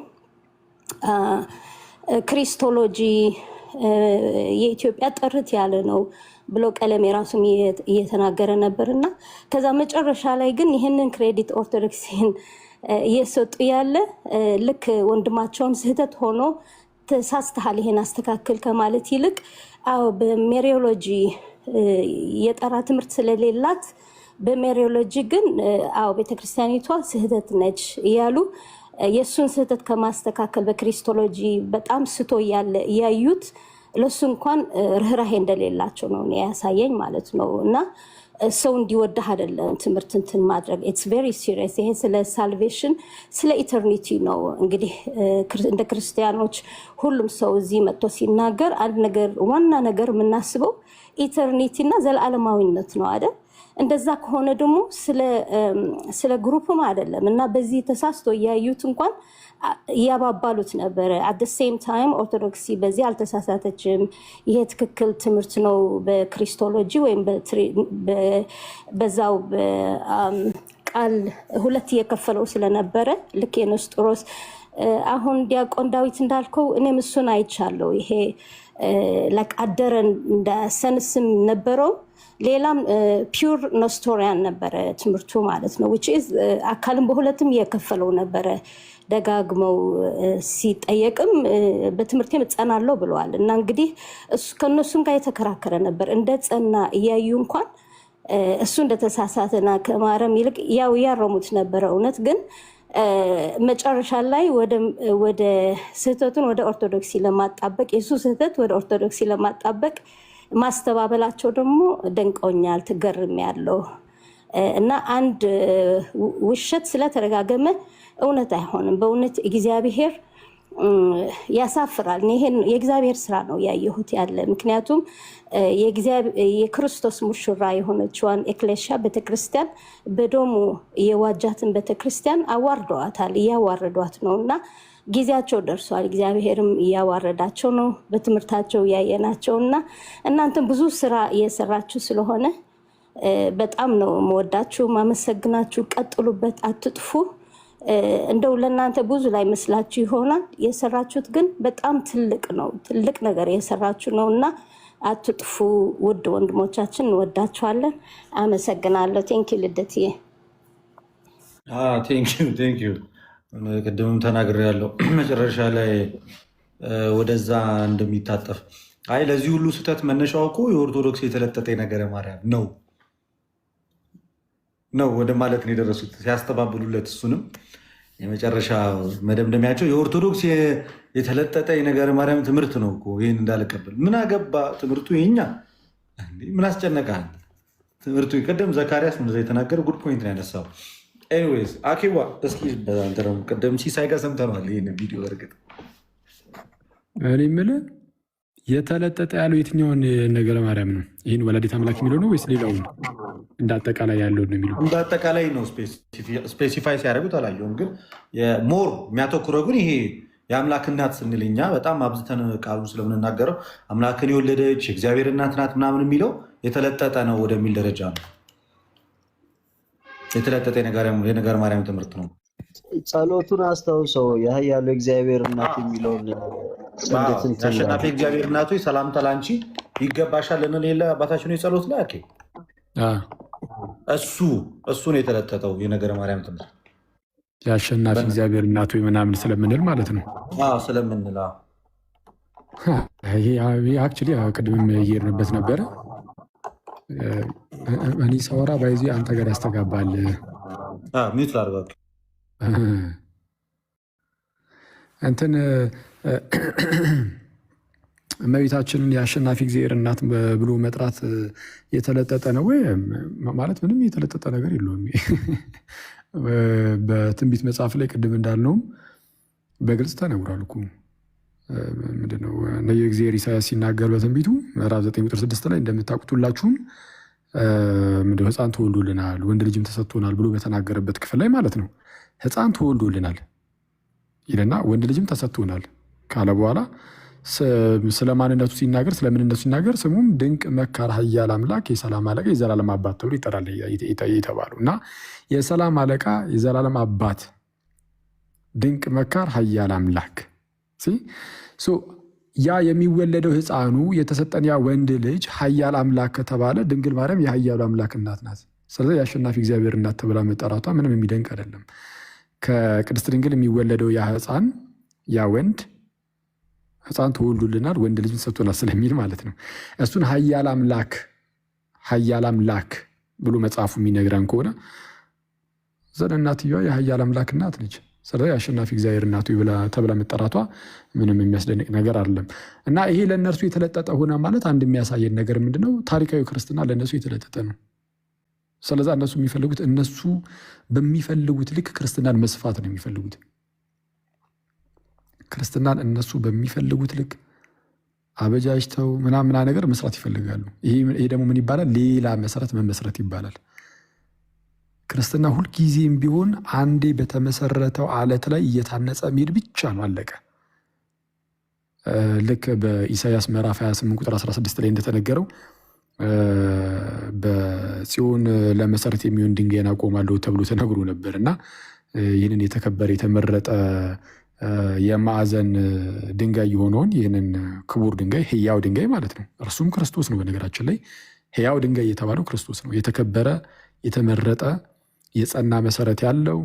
J: ክሪስቶሎጂ የኢትዮጵያ ጥርት ያለ ነው ብሎ ቀለም የራሱም እየተናገረ ነበር እና ከዛ መጨረሻ ላይ ግን ይህንን ክሬዲት ኦርቶዶክሲን እየሰጡ ያለ ልክ ወንድማቸውን ስህተት ሆኖ ተሳስተሃል ይሄን አስተካክል ከማለት ይልቅ አዎ በሜሪዮሎጂ የጠራ ትምህርት ስለሌላት በሜሪዮሎጂ ግን አዎ ቤተክርስቲያኒቷ ስህተት ነች እያሉ የእሱን ስህተት ከማስተካከል በክሪስቶሎጂ በጣም ስቶ እያዩት ለሱ እንኳን ርኅራሄ እንደሌላቸው ነው ያሳየኝ ማለት ነው። እና ሰው እንዲወድህ አይደለም ትምህርት እንትን ማድረግ ኢትስ ቬሪ ሲሪየስ። ይሄ ስለ ሳልቬሽን ስለ ኢተርኒቲ ነው። እንግዲህ እንደ ክርስቲያኖች ሁሉም ሰው እዚህ መጥቶ ሲናገር አንድ ነገር ዋና ነገር የምናስበው ኢተርኒቲ እና ዘላለማዊነት ነው አይደል? እንደዛ ከሆነ ደግሞ ስለ ግሩፕም አይደለም እና በዚህ ተሳስቶ እያዩት እንኳን እያባባሉት ነበረ። አት ሴም ታይም ኦርቶዶክሲ በዚህ አልተሳሳተችም፣ ይሄ ትክክል ትምህርት ነው በክሪስቶሎጂ ወይም በዛው ቃል ሁለት እየከፈለው ስለነበረ ልክ የንስጥሮስ አሁን ዲያቆን ዳዊት እንዳልከው እኔም እሱን አይቻለሁ። ይሄ ለቃደረን እንደ ሰንስም ነበረው ሌላም ፒውር ኖስቶሪያን ነበረ ትምህርቱ ማለት ነው። which is አካልን በሁለትም እየከፈለው ነበረ። ደጋግመው ሲጠየቅም በትምህርቴ እጸናለሁ ብለዋል እና እንግዲህ እሱ ከነሱም ጋር የተከራከረ ነበር። እንደ ጸና እያዩ እንኳን እሱ እንደተሳሳተና ከማረም ይልቅ ያው ያረሙት ነበረ። እውነት ግን መጨረሻ ላይ ወደ ስህተቱን ወደ ኦርቶዶክሲ ለማጣበቅ የሱ ስህተት ወደ ኦርቶዶክሲ ለማጣበቅ ማስተባበላቸው ደግሞ ደንቀውኛል፣ ትገርም ያለው እና አንድ ውሸት ስለተረጋገመ እውነት አይሆንም። በእውነት እግዚአብሔር ያሳፍራል። ይሄን የእግዚአብሔር ስራ ነው ያየሁት ያለ። ምክንያቱም የክርስቶስ ሙሽራ የሆነችዋን ኤክሌሲያ ቤተክርስቲያን በደሙ የዋጃትን ቤተክርስቲያን አዋርደዋታል፣ እያዋረዷት ነው እና ጊዜያቸው ደርሷል። እግዚአብሔርም እያዋረዳቸው ነው። በትምህርታቸው እያየናቸው እና እናንተም ብዙ ስራ እየሰራችሁ ስለሆነ በጣም ነው መወዳችሁ፣ ማመሰግናችሁ። ቀጥሉበት፣ አትጥፉ። እንደው ለእናንተ ብዙ ላይ መስላችሁ ይሆናል። የሰራችሁት ግን በጣም ትልቅ ነው፣ ትልቅ ነገር የሰራችሁ ነው እና አትጥፉ። ውድ ወንድሞቻችን እንወዳችኋለን። አመሰግናለሁ። ቴንኪው ልደትዬ።
C: ቴንኪው። ቅድምም ተናግሬያለሁ መጨረሻ ላይ ወደዛ እንደሚታጠፍ። አይ ለዚህ ሁሉ ስህተት መነሻው እኮ የኦርቶዶክስ የተለጠጠ ነገረ ማርያም ነው ወደ ማለት ነው የደረሱት ሲያስተባብሉለት። እሱንም የመጨረሻ መደምደሚያቸው የኦርቶዶክስ የተለጠጠ የነገረ ማርያም ትምህርት ነው እኮ። ይህን እንዳልቀበል ምን አገባ ትምህርቱ የኛ ምን አስጨነቃል ትምህርቱ። ቅድም ዘካርያስ ምን የተናገረ ጉድ ፖይንት ነው ያነሳው። ኤኒዌይስ አኬዋ እስኪ ቅድም ሲሳይ ጋር ሰምተነዋል ይህን ቪዲዮ። እርግጥ
L: እኔ የምልህ የተለጠጠ ያለው የትኛውን ነገረ ማርያም ነው? ይህን ወላዲተ አምላክ የሚለው ነው ወይስ ሌላውን እንዳጠቃላይ ያለው ነው የሚለው?
C: እንዳጠቃላይ ነው ስፔሲፋይ ሲያደርጉት አላየሁም። ግን ሞር የሚያተኩረው ግን ይሄ የአምላክ እናት ስንል እኛ በጣም አብዝተን ቃሉ ስለምንናገረው አምላክን የወለደች የእግዚአብሔር እናት ናት ምናምን የሚለው የተለጠጠ ነው ወደሚል ደረጃ ነው። የተለጠጠ የነገረ ማርያም ትምህርት ነው።
E: ጸሎቱን አስታውሰው ያህያሉ እግዚአብሔር እናት የሚለውን
C: አሸናፊ እግዚአብሔር እናቱ ሰላምታ ላንቺ ይገባሻል ልንል የለ አባታችን የጸሎት ላይ አኬ እሱ ነው የተለጠጠው የነገረ ማርያም ትምህርት።
L: የአሸናፊ እግዚአብሔር እናቱ ምናምን ስለምንል ማለት ነው
C: ስለምንል
L: አክቹዋሊ ቅድምም እየሄድንበት ነበረ። እኔ ሳወራ ባይዚ አንተ ጋር ያስተጋባል።
C: ሚዩት ላድርገው
L: እንትን እመቤታችንን የአሸናፊ እግዚአብሔር እናት ብሎ መጥራት የተለጠጠ ነው ወይ ማለት? ምንም የተለጠጠ ነገር የለውም። በትንቢት መጽሐፍ ላይ ቅድም እንዳልነውም በግልጽ ተነግሯል እኮ። ምንድነው ነቢዩ እግዚአብሔር ኢሳያስ ሲናገር በትንቢቱ ምዕራፍ 9 ቁጥር 6 ላይ እንደምታውቁት ሁላችሁም ምንድነው ሕፃን ተወልዶልናል ወንድ ልጅም ተሰጥቶናል ብሎ በተናገረበት ክፍል ላይ ማለት ነው ሕፃን ተወልዶልናል ይልና ወንድ ልጅም ተሰጥቶናል ካለ በኋላ ስለ ማንነቱ ሲናገር ስለ ምንነቱ ሲናገር ስሙም ድንቅ መካር ኃያል አምላክ የሰላም አለቃ የዘላለም አባት ተብሎ ይጠራል የተባሉ እና የሰላም አለቃ የዘላለም አባት ድንቅ መካር ኃያል አምላክ ያ የሚወለደው ሕፃኑ የተሰጠን ያ ወንድ ልጅ ኃያል አምላክ ከተባለ ድንግል ማርያም የኃያሉ አምላክ እናት ናት። ስለዚህ የአሸናፊ እግዚአብሔር እናት ተብላ መጠራቷ ምንም የሚደንቅ አይደለም። ከቅድስት ድንግል የሚወለደው ያ ሕፃን ያ ወንድ ሕፃን ተወልዶልናል ወንድ ልጅ ተሰጥቶናል ስለሚል ማለት ነው። እሱን ኃያል አምላክ ብሎ መጽሐፉ የሚነግረን ከሆነ ዘን እናትየዋ የኃያል አምላክ እናት ነች። ስለዚህ የአሸናፊ እግዚአብሔር እናቱ ተብላ መጠራቷ ምንም የሚያስደንቅ ነገር አይደለም። እና ይሄ ለእነርሱ የተለጠጠ ሆነ ማለት አንድ የሚያሳየን ነገር ምንድነው? ታሪካዊ ክርስትና ለእነሱ የተለጠጠ ነው። ስለዛ እነሱ የሚፈልጉት እነሱ በሚፈልጉት ልክ ክርስትናን መስፋት ነው የሚፈልጉት። ክርስትናን እነሱ በሚፈልጉት ልክ አበጃጅተው ምናምና ነገር መስራት ይፈልጋሉ። ይሄ ደግሞ ምን ይባላል? ሌላ መሰረት መመስረት ይባላል። ክርስትና ሁልጊዜም ቢሆን አንዴ በተመሰረተው አለት ላይ እየታነጸ መሄድ ብቻ ነው። አለቀ። ልክ በኢሳያስ ምዕራፍ 28 ቁጥር 16 ላይ እንደተነገረው በጽዮን ለመሰረት የሚሆን ድንጋይን አቆማለሁ ተብሎ ተነግሮ ነበር እና ይህንን የተከበረ የተመረጠ የማዕዘን ድንጋይ የሆነውን ይህንን ክቡር ድንጋይ ሕያው ድንጋይ ማለት ነው። እርሱም ክርስቶስ ነው። በነገራችን ላይ ሕያው ድንጋይ የተባለው ክርስቶስ ነው። የተከበረ የተመረጠ የጸና መሰረት ያለው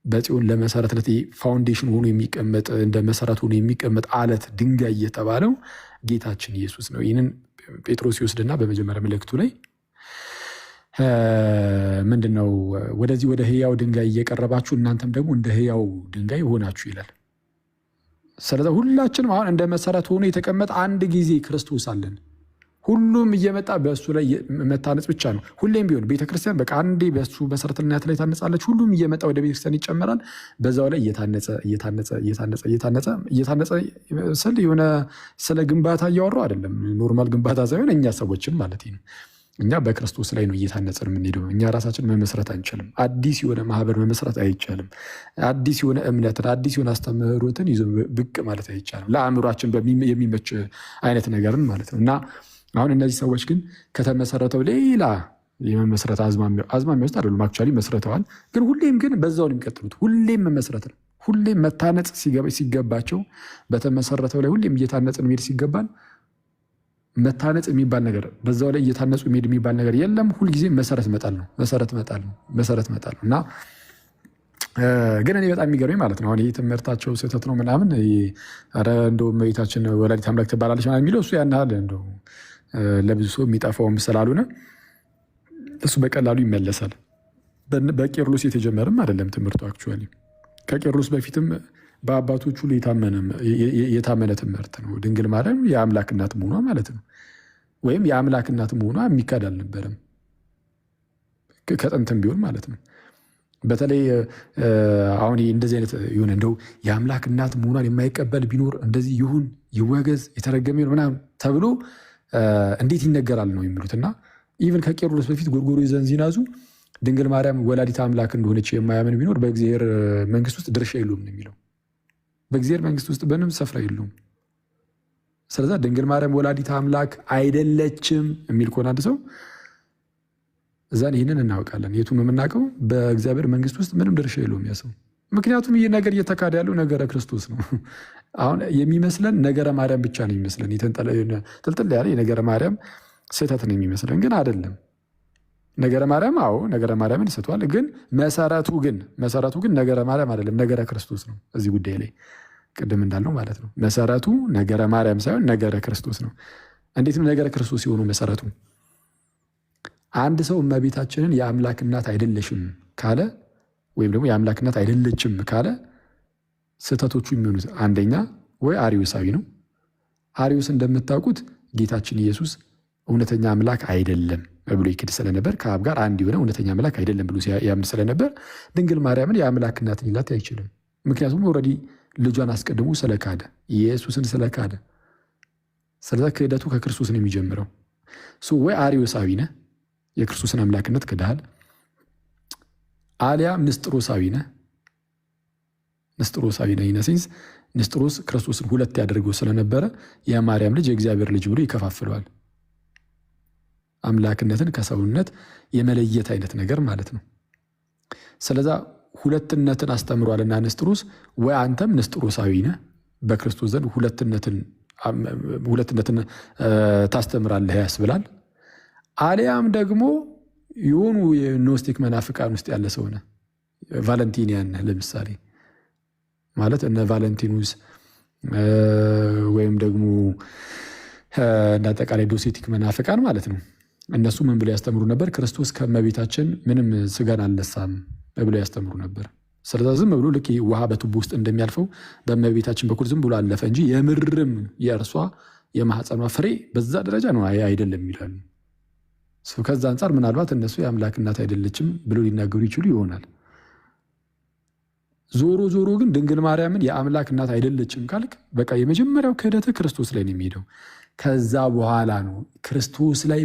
L: በጽዮን ለመሰረትነት ፋውንዴሽን ሆኖ የሚቀመጥ እንደ መሰረት ሆኖ የሚቀመጥ አለት ድንጋይ የተባለው ጌታችን ኢየሱስ ነው። ይህንን ጴጥሮስ ይወስድና በመጀመሪያ መልእክቱ ላይ ምንድነው ወደዚህ ወደ ሕያው ድንጋይ እየቀረባችሁ እናንተም ደግሞ እንደ ሕያው ድንጋይ ሆናችሁ ይላል። ስለዚህ ሁላችንም አሁን እንደ መሰረት ሆኖ የተቀመጠ አንድ ጊዜ ክርስቶስ አለን። ሁሉም እየመጣ በእሱ ላይ መታነጽ ብቻ ነው። ሁሌም ቢሆን ቤተክርስቲያን በቃ አንዴ በእሱ መሰረተ ልማት ላይ ታነጻለች። ሁሉም እየመጣ ወደ ቤተክርስቲያን ይጨመራል። በዛው ላይ እየታነጸ ስል የሆነ ስለ ግንባታ እያወራሁ አይደለም፣ ኖርማል ግንባታ ሳይሆን እኛ ሰዎችን ማለት ነው። እኛ በክርስቶስ ላይ ነው እየታነጽን የምንሄደው። እኛ ራሳችን መመስረት አንችልም። አዲስ የሆነ ማህበር መመስረት አይቻልም። አዲስ የሆነ እምነትን፣ አዲስ የሆነ አስተምህሮትን ይዞ ብቅ ማለት አይቻልም። ለአእምሯችን የሚመች አይነት ነገርን ማለት ነው። እና አሁን እነዚህ ሰዎች ግን ከተመሰረተው ሌላ የመመስረት አዝማሚያ ውስጥ አይደሉም። አክቹዋሊ መስረተዋል፣ ግን ሁሌም ግን በዛው ነው የሚቀጥሉት። ሁሌም መመስረት ነው። ሁሌም መታነጽ ሲገባቸው በተመሰረተው ላይ ሁሌም እየታነጽን መሄድ ሲገባን መታነጽ የሚባል ነገር በዛው ላይ እየታነጹ መሄድ የሚባል ነገር የለም። ሁልጊዜ መሰረት መጣል ነው። እና ግን እኔ በጣም የሚገርመኝ ማለት ነው አሁን ይህ ትምህርታቸው ስህተት ነው ምናምን እንደው እመቤታችን ወላዲተ አምላክ ትባላለች የሚለው እሱ ያን ያህል እንደው ለብዙ ሰው የሚጠፋውም ስላልሆነ እሱ በቀላሉ ይመለሳል። በቄርሎስ የተጀመረም አይደለም ትምህርቱ። አክቹዋሊ ከቄርሎስ በፊትም በአባቶቹ የታመነ ትምህርት ነው። ድንግል ማርያም የአምላክ እናት መሆኗ ማለት ነው። ወይም የአምላክ እናት መሆኗ የሚካድ አልነበረም ከጥንትም ቢሆን ማለት ነው። በተለይ አሁን እንደዚህ አይነት ይሁን እንደው የአምላክ እናት መሆኗን የማይቀበል ቢኖር እንደዚህ ይሁን ይወገዝ የተረገመ ምናምን ተብሎ እንዴት ይነገራል ነው የሚሉት። እና ኢቨን ከቄርሎስ በፊት ጎርጎርዮስ ዘንዚናዙ ድንግል ማርያም ወላዲተ አምላክ እንደሆነች የማያምን ቢኖር በእግዚአብሔር መንግስት ውስጥ ድርሻ የለውም ነው የሚለው። በእግዚአብሔር መንግስት ውስጥ ምንም ስፍራ የለውም። ስለዛ ድንግል ማርያም ወላዲተ አምላክ አይደለችም የሚል ከሆነ አንድ ሰው እዛን ይህንን እናውቃለን። የቱን ነው የምናውቀው? በእግዚአብሔር መንግስት ውስጥ ምንም ድርሻ የለውም ያ ሰው። ምክንያቱም ይህ ነገር እየተካደ ያለው ነገረ ክርስቶስ ነው። አሁን የሚመስለን ነገረ ማርያም ብቻ ነው የሚመስለን። ጥልጥል ያለ የነገረ ማርያም ስህተት ነው የሚመስለን፣ ግን አይደለም። ነገረ ማርያም አዎ ነገረ ማርያምን ስቷል፣ ግን መሰረቱ ግን ነገረ ማርያም አይደለም፣ ነገረ ክርስቶስ ነው። እዚህ ጉዳይ ላይ ቅድም እንዳልነው ማለት ነው መሰረቱ ነገረ ማርያም ሳይሆን ነገረ ክርስቶስ ነው። እንዴትም ነገረ ክርስቶስ የሆኑ መሰረቱ አንድ ሰው እመቤታችንን የአምላክ እናት አይደለሽም ካለ ወይም ደግሞ የአምላክ እናት አይደለችም ካለ ስህተቶቹ የሚሆኑት አንደኛ ወይ አርዮሳዊ ነው። አርዮስ እንደምታውቁት ጌታችን ኢየሱስ እውነተኛ አምላክ አይደለም ብሎ ይክድ ስለነበር ከአብ ጋር አንድ የሆነ እውነተኛ አምላክ አይደለም ብሎ ያምን ስለነበር ድንግል ማርያምን የአምላክ እናት ሊላት አይችልም። ምክንያቱም ኦልሬዲ ልጇን አስቀድሞ ስለካደ ኢየሱስን ስለካደ፣ ስለዛ ክህደቱ ከክርስቶስ ነው የሚጀምረው። ወይ አርዮሳዊ ነህ የክርስቶስን አምላክነት ክደሃል፣ አሊያም ንስጥሮሳዊ ነህ። ንስጥሮሳዊ ነህ ኢነሴንስ ንስጥሮስ ክርስቶስን ሁለት ያደርገው ስለነበረ የማርያም ልጅ የእግዚአብሔር ልጅ ብሎ ይከፋፍለዋል። አምላክነትን ከሰውነት የመለየት አይነት ነገር ማለት ነው። ስለዛ ሁለትነትን አስተምሯልና ንስጥሮስ ወይ አንተም ንስጥሮሳዊ ነህ በክርስቶስ ዘንድ ሁለትነትን ታስተምራለህ ያስብላል። አሊያም ደግሞ የሆኑ የኖስቲክ መናፍቃን ውስጥ ያለ ሰው ነህ። ቫለንቲኒያን ነህ ለምሳሌ ማለት እነ ቫለንቲኑስ ወይም ደግሞ እንደ አጠቃላይ ዶሴቲክ መናፍቃን ማለት ነው። እነሱ ምን ብሎ ያስተምሩ ነበር? ክርስቶስ ከእመቤታችን ምንም ስጋን አልነሳም ብሎ ያስተምሩ ነበር። ስለዛ ዝም ብሎ ልክ ውሃ በቱቦ ውስጥ እንደሚያልፈው በእመቤታችን በኩል ዝም ብሎ አለፈ እንጂ የምርም የእርሷ የማህፀኗ ፍሬ በዛ ደረጃ ነው አይደለም ይላሉ። ከዛ አንጻር ምናልባት እነሱ የአምላክ እናት አይደለችም ብሎ ሊናገሩ ይችሉ ይሆናል። ዞሮ ዞሮ ግን ድንግል ማርያምን የአምላክ እናት አይደለችም ካልክ በቃ የመጀመሪያው ክህደት ክርስቶስ ላይ ነው የሚሄደው። ከዛ በኋላ ነው ክርስቶስ ላይ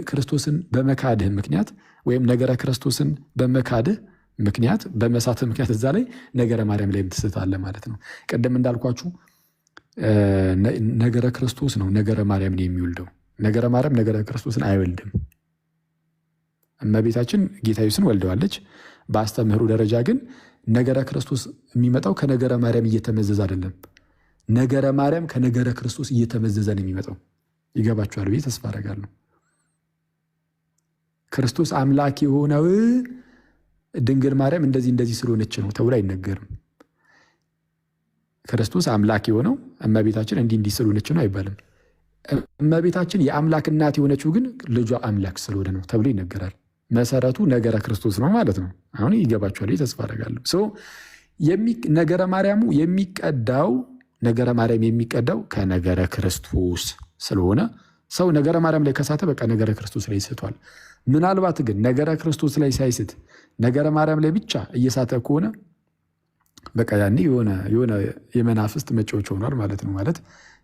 L: ክርስቶስን በመካድህ ምክንያት ወይም ነገረ ክርስቶስን በመካድህ ምክንያት በመሳትህ ምክንያት እዛ ላይ ነገረ ማርያም ላይ ትስታለህ ማለት ነው። ቅድም እንዳልኳችሁ ነገረ ክርስቶስ ነው ነገረ ማርያምን የሚወልደው። ነገረ ማርያም ነገረ ክርስቶስን አይወልድም። እመቤታችን ጌታ ኢየሱስን ወልደዋለች። በአስተምህሩ ደረጃ ግን ነገረ ክርስቶስ የሚመጣው ከነገረ ማርያም እየተመዘዘ አይደለም። ነገረ ማርያም ከነገረ ክርስቶስ እየተመዘዘ ነው የሚመጣው። ይገባችኋል ብዬ ተስፋ አደርጋለሁ። ክርስቶስ አምላክ የሆነው ድንግል ማርያም እንደዚህ ስለሆነች ነው ተብሎ አይነገርም። ክርስቶስ አምላክ የሆነው እመቤታችን እንዲህ ስለሆነች ነው አይባልም። እመቤታችን የአምላክ እናት የሆነችው ግን ልጇ አምላክ ስለሆነ ነው ተብሎ ይነገራል። መሰረቱ ነገረ ክርስቶስ ነው ማለት ነው። አሁን ይገባችኋል ተስፋ አደርጋለሁ። ነገረ ማርያም የሚቀዳው ከነገረ ክርስቶስ ስለሆነ ሰው ነገረ ማርያም ላይ ከሳተ በቃ ነገረ ክርስቶስ ላይ ይስቷል። ምናልባት ግን ነገረ ክርስቶስ ላይ ሳይስት ነገረ ማርያም ላይ ብቻ እየሳተ ከሆነ በቃ ያኔ የሆነ የመናፍስት መጫወቻ ሆኗል ማለት ነው። ማለት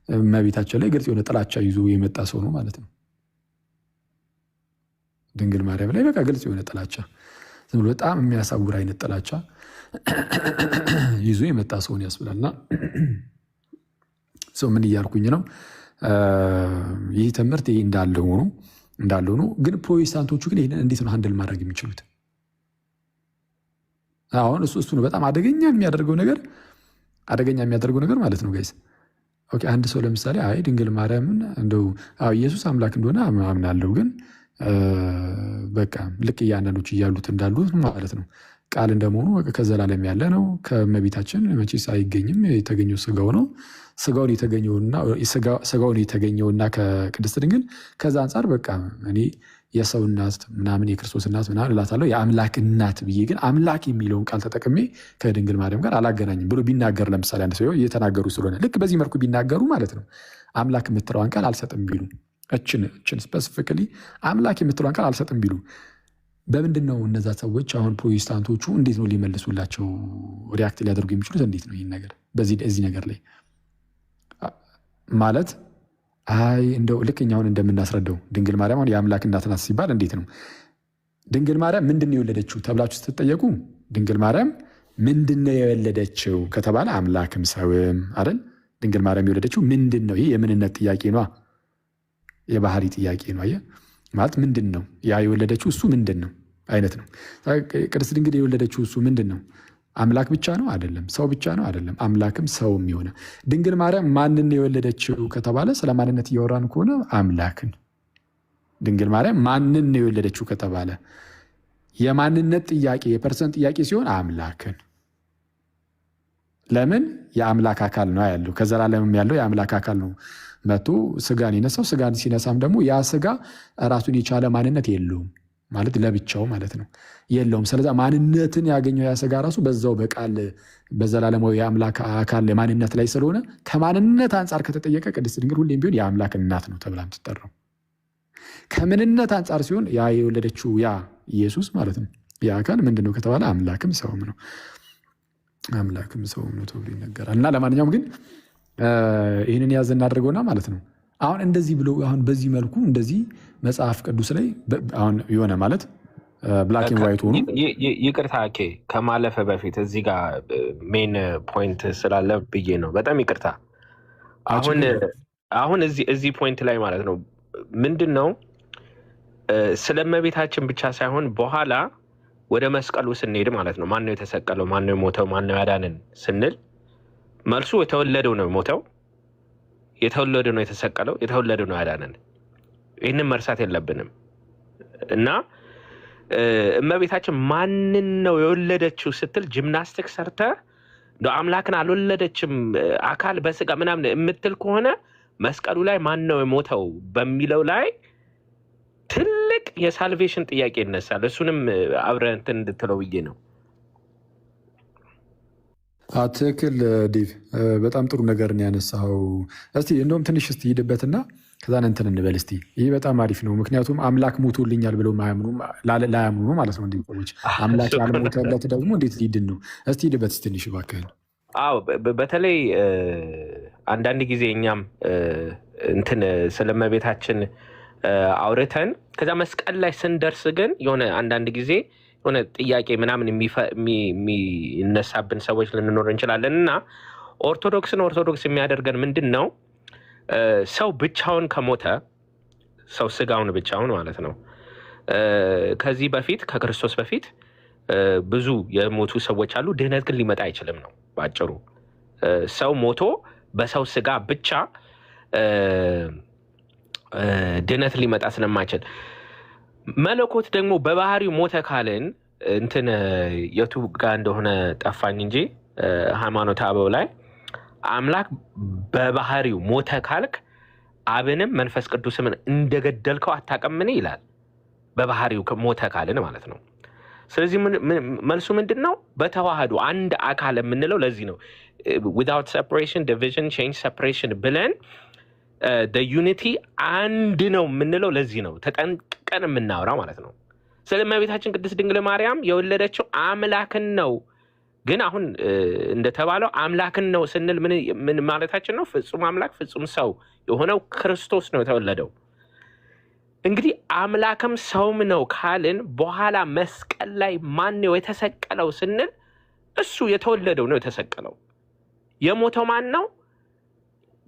L: እመቤታችን ላይ ግልጽ የሆነ ጥላቻ ይዞ የመጣ ሰው ነው ማለት ነው። ድንግል ማርያም ላይ በቃ ግልጽ የሆነ ጥላቻ፣ ዝም ብሎ በጣም የሚያሳውር አይነት ጥላቻ ይዞ የመጣ ሰውን ያስብላልና ሰው ምን እያልኩኝ ነው? ይህ ትምህርት ይህ እንዳለ ሆኖ ግን ፕሮቴስታንቶቹ ግን ይህንን እንዴት ነው ሃንድል ማድረግ የሚችሉት? አሁን እሱ ነው በጣም አደገኛ የሚያደርገው ነገር ማለት ነው ጋይስ። ኦኬ አንድ ሰው ለምሳሌ አይ ድንግል ማርያምን እንደው ኢየሱስ አምላክ እንደሆነ አምናለሁ፣ ግን በቃ ልክ እያንዳንዶች እያሉት እንዳሉት ማለት ነው። ቃል እንደመሆኑ ከዘላለም ያለ ነው። ከእመቤታችን መቼስ አይገኝም፣ የተገኘው ስጋው ነው። ስጋውን የተገኘውና ከቅድስት ድንግል ከዛ አንጻር በቃ እኔ የሰው እናት ምናምን የክርስቶስ እናት ምናምን እላታለሁ፣ የአምላክ እናት ብዬ ግን አምላክ የሚለውን ቃል ተጠቅሜ ከድንግል ማርያም ጋር አላገናኝም ብሎ ቢናገር ለምሳሌ አንድ ሰው እየተናገሩ ስለሆነ ልክ በዚህ መልኩ ቢናገሩ ማለት ነው አምላክ የምትለዋን ቃል አልሰጥም ቢሉ እችን ስፔሲፊካሊ አምላክ የምትለዋን ቃል አልሰጥም ቢሉ በምንድን ነው እነዛ ሰዎች አሁን ፕሮቴስታንቶቹ እንዴት ነው ሊመልሱላቸው ሪያክት ሊያደርጉ የሚችሉት? እንዴት ነው ይህን ነገር በዚህ ነገር ላይ ማለት አይ እንደው ልክ እኛ አሁን እንደምናስረዳው ድንግል ማርያም አሁን የአምላክ እናት ናት ሲባል እንዴት ነው ድንግል ማርያም ምንድን ነው የወለደችው ተብላችሁ ስትጠየቁ ድንግል ማርያም ምንድን ነው የወለደችው ከተባለ አምላክም ሰውም አይደል? ድንግል ማርያም የወለደችው ምንድን ነው? ይሄ የምንነት ጥያቄ ነው፣ የባህሪ ጥያቄ ነው። አየህ ማለት ምንድን ነው ያ የወለደችው እሱ ምንድን ነው አይነት ነው። ቅድስት ድንግል የወለደችው እሱ ምንድን ነው? አምላክ ብቻ ነው አይደለም፣ ሰው ብቻ ነው አይደለም፣ አምላክም ሰውም የሆነ ድንግል ማርያም ማንን የወለደችው ከተባለ ስለ ማንነት እያወራን ከሆነ አምላክን። ድንግል ማርያም ማንን የወለደችው ከተባለ የማንነት ጥያቄ የፐርሰንት ጥያቄ ሲሆን አምላክን። ለምን የአምላክ አካል ነው ያለው፣ ከዘላለምም ያለው የአምላክ አካል ነው። መቶ ስጋን የነሳው ስጋን ሲነሳም ደግሞ ያ ስጋ ራሱን የቻለ ማንነት የለውም ማለት ለብቻው ማለት ነው የለውም። ስለዚህ ማንነትን ያገኘው ያ ስጋ ራሱ በዛው በቃል በዘላለማዊ የአምላክ አካል ማንነት ላይ ስለሆነ ከማንነት አንጻር ከተጠየቀ ቅድስት ድንግል ሁሌም ቢሆን የአምላክ እናት ነው ተብላ የምትጠራው። ከምንነት አንጻር ሲሆን ያ የወለደችው ያ ኢየሱስ ማለት ነው ያ አካል ምንድነው ከተባለ አምላክም ሰውም ነው፣ አምላክም ሰውም ነው ተብሎ ይነገራል። እና ለማንኛውም ግን ይህንን ያዝ እናደርገውና ማለት ነው አሁን እንደዚህ ብሎ አሁን በዚህ መልኩ እንደዚህ መጽሐፍ ቅዱስ ላይ አሁን የሆነ ማለት ብላክ ኤንድ ዋይት ሆኖ
G: ይቅርታ ከማለፈ በፊት እዚህ ጋር ሜን ፖይንት ስላለ ብዬ ነው። በጣም ይቅርታ። አሁን እዚህ ፖይንት ላይ ማለት ነው ምንድን ነው ስለ እመቤታችን ብቻ ሳይሆን በኋላ ወደ መስቀሉ ስንሄድ ማለት ነው ማነው የተሰቀለው፣ ማነው የሞተው፣ ማነው ያዳንን ስንል መልሱ የተወለደው ነው የሞተው፣ የተወለደው ነው የተሰቀለው፣ የተወለደው ነው ያዳንን። ይህንን መርሳት የለብንም። እና እመቤታችን ማንን ነው የወለደችው ስትል ጂምናስቲክ ሰርተ አምላክን አልወለደችም አካል በስጋ ምናምን የምትል ከሆነ መስቀሉ ላይ ማን ነው የሞተው በሚለው ላይ ትልቅ የሳልቬሽን ጥያቄ ይነሳል። እሱንም አብረን እንትን እንድትለው ብዬ ነው።
L: ትክክል ዲቭ፣ በጣም ጥሩ ነገር ነው ያነሳው። እስቲ እንደውም ትንሽ እስቲ ሂድበትና ከዛን እንትን እንበል እስቲ። ይህ በጣም አሪፍ ነው። ምክንያቱም አምላክ ሞቶልኛል ብለው ላያምኑ ነው ማለት ነው። እንዲ ሰዎች አምላክ ያልሞተለት ደግሞ እንዴት ሊድን ነው? እስቲ ሂድበት ትንሽ እባክህን።
G: አዎ በተለይ አንዳንድ ጊዜ እኛም እንትን ስለ እመቤታችን አውርተን ከዛ መስቀል ላይ ስንደርስ ግን የሆነ አንዳንድ ጊዜ የሆነ ጥያቄ ምናምን የሚነሳብን ሰዎች ልንኖር እንችላለን። እና ኦርቶዶክስ የሚያደርገን ምንድን ነው? ሰው ብቻውን ከሞተ ሰው ስጋውን ብቻውን ማለት ነው ከዚህ በፊት ከክርስቶስ በፊት ብዙ የሞቱ ሰዎች አሉ። ድህነት ግን ሊመጣ አይችልም ነው በአጭሩ። ሰው ሞቶ በሰው ስጋ ብቻ ድህነት ሊመጣ ስለማይችል መለኮት ደግሞ በባህሪው ሞተ ካልን እንትን የቱ ጋር እንደሆነ ጠፋኝ እንጂ ሃይማኖተ አበው ላይ አምላክ በባህሪው ሞተ ካልክ አብንም መንፈስ ቅዱስምን እንደገደልከው አታቀምን ይላል። በባህሪው ሞተ ካልን ማለት ነው። ስለዚህ መልሱ ምንድን ነው? በተዋህዶ አንድ አካል የምንለው ለዚህ ነው። ዊዛውት ሴፐሬሽን ዲቪዥን ቼንጅ ሴፐሬሽን ብለን ዩኒቲ አንድ ነው የምንለው ለዚህ ነው፣ ተጠንቅቀን የምናወራ ማለት ነው። ስለ እመቤታችን ቅድስት ድንግል ማርያም የወለደችው አምላክን ነው። ግን አሁን እንደተባለው አምላክን ነው ስንል ምን ማለታችን ነው? ፍጹም አምላክ ፍጹም ሰው የሆነው ክርስቶስ ነው የተወለደው። እንግዲህ አምላክም ሰውም ነው ካልን በኋላ መስቀል ላይ ማን ነው የተሰቀለው ስንል እሱ የተወለደው ነው የተሰቀለው። የሞተው ማን ነው?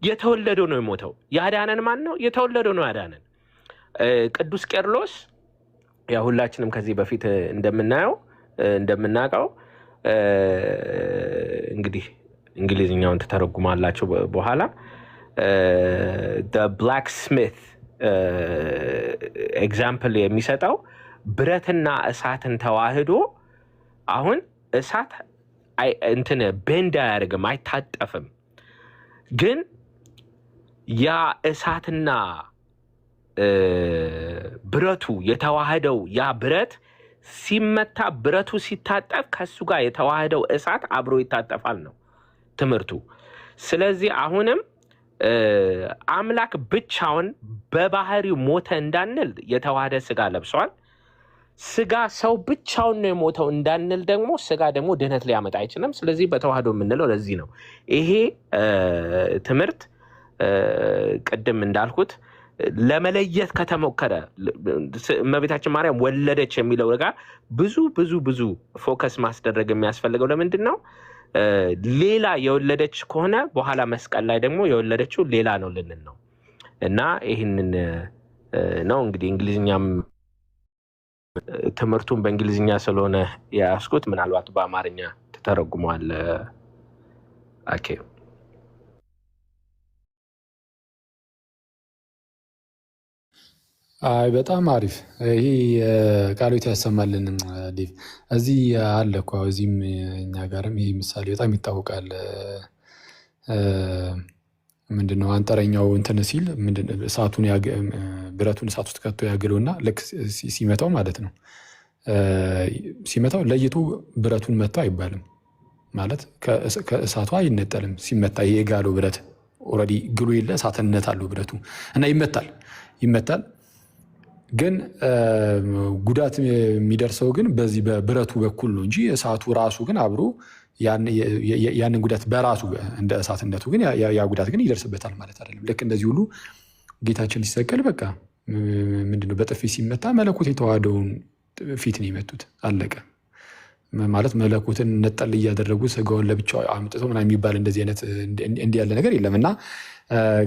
G: የተወለደው ነው የሞተው። ያዳነን ማን ነው? የተወለደው ነው ያዳነን። ቅዱስ ቄርሎስ ያ ሁላችንም ከዚህ በፊት እንደምናውቀው እንግዲህ እንግሊዝኛውን ተተረጉማላችሁ በኋላ ብላክ ስሚት ኤግዛምፕል የሚሰጠው ብረትና እሳትን ተዋህዶ አሁን እሳት እንትን ቤንድ አያደርግም፣ አይታጠፍም። ግን ያ እሳትና ብረቱ የተዋህደው ያ ብረት ሲመታ ብረቱ ሲታጠፍ ከሱ ጋር የተዋህደው እሳት አብሮ ይታጠፋል ነው ትምህርቱ። ስለዚህ አሁንም አምላክ ብቻውን በባህሪው ሞተ እንዳንል የተዋህደ ስጋ ለብሷል። ስጋ ሰው ብቻውን ነው የሞተው እንዳንል ደግሞ ስጋ ደግሞ ድህነት ሊያመጣ አይችልም። ስለዚህ በተዋህዶ የምንለው ለዚህ ነው። ይሄ ትምህርት ቅድም እንዳልኩት ለመለየት ከተሞከረ እመቤታችን ማርያም ወለደች የሚለው ጋር ብዙ ፎከስ ማስደረግ የሚያስፈልገው ለምንድን ነው? ሌላ የወለደች ከሆነ በኋላ መስቀል ላይ ደግሞ የወለደችው ሌላ ነው ልንል ነው። እና ይህንን ነው እንግዲህ እንግሊዝኛም ትምህርቱን በእንግሊዝኛ ስለሆነ ያስኩት ምናልባት በአማርኛ ተተረጉሟል። ኦኬ
L: አይ በጣም አሪፍ። ይሄ ቃሎት ያሰማልን ዴቭ። እዚህ አለ እኮ እዚህም እኛ ጋርም ይሄ ምሳሌ በጣም ይታወቃል። ምንድነው አንጠረኛው እንትን ሲል እሳቱን ብረቱን እሳት ውስጥ ከቶ ያግለውና ልክ ሲመታው ማለት ነው ሲመታው ለይቶ ብረቱን መታው አይባልም ማለት ከእሳቱ አይነጠልም። ሲመታ የጋለው ብረት ኦልሬዲ ግሎ የለ እሳትነት አለው ብረቱ እና ይመታል። ግን ጉዳት የሚደርሰው ግን በዚህ በብረቱ በኩል ነው እንጂ እሳቱ ራሱ ግን አብሮ ያንን ጉዳት በራሱ እንደ እሳትነቱ ግን ያ ጉዳት ግን ይደርስበታል ማለት አይደለም። ልክ እንደዚህ ሁሉ ጌታችን ሲሰቀል በቃ ምንድነው በጥፊ ሲመታ መለኮት የተዋህደውን ፊት ነው የመቱት። አለቀ ማለት መለኮትን ነጠል እያደረጉ ስጋውን ለብቻው አምጥተው ምናምን የሚባል እንደዚህ አይነት እንዲህ ያለ ነገር የለም። እና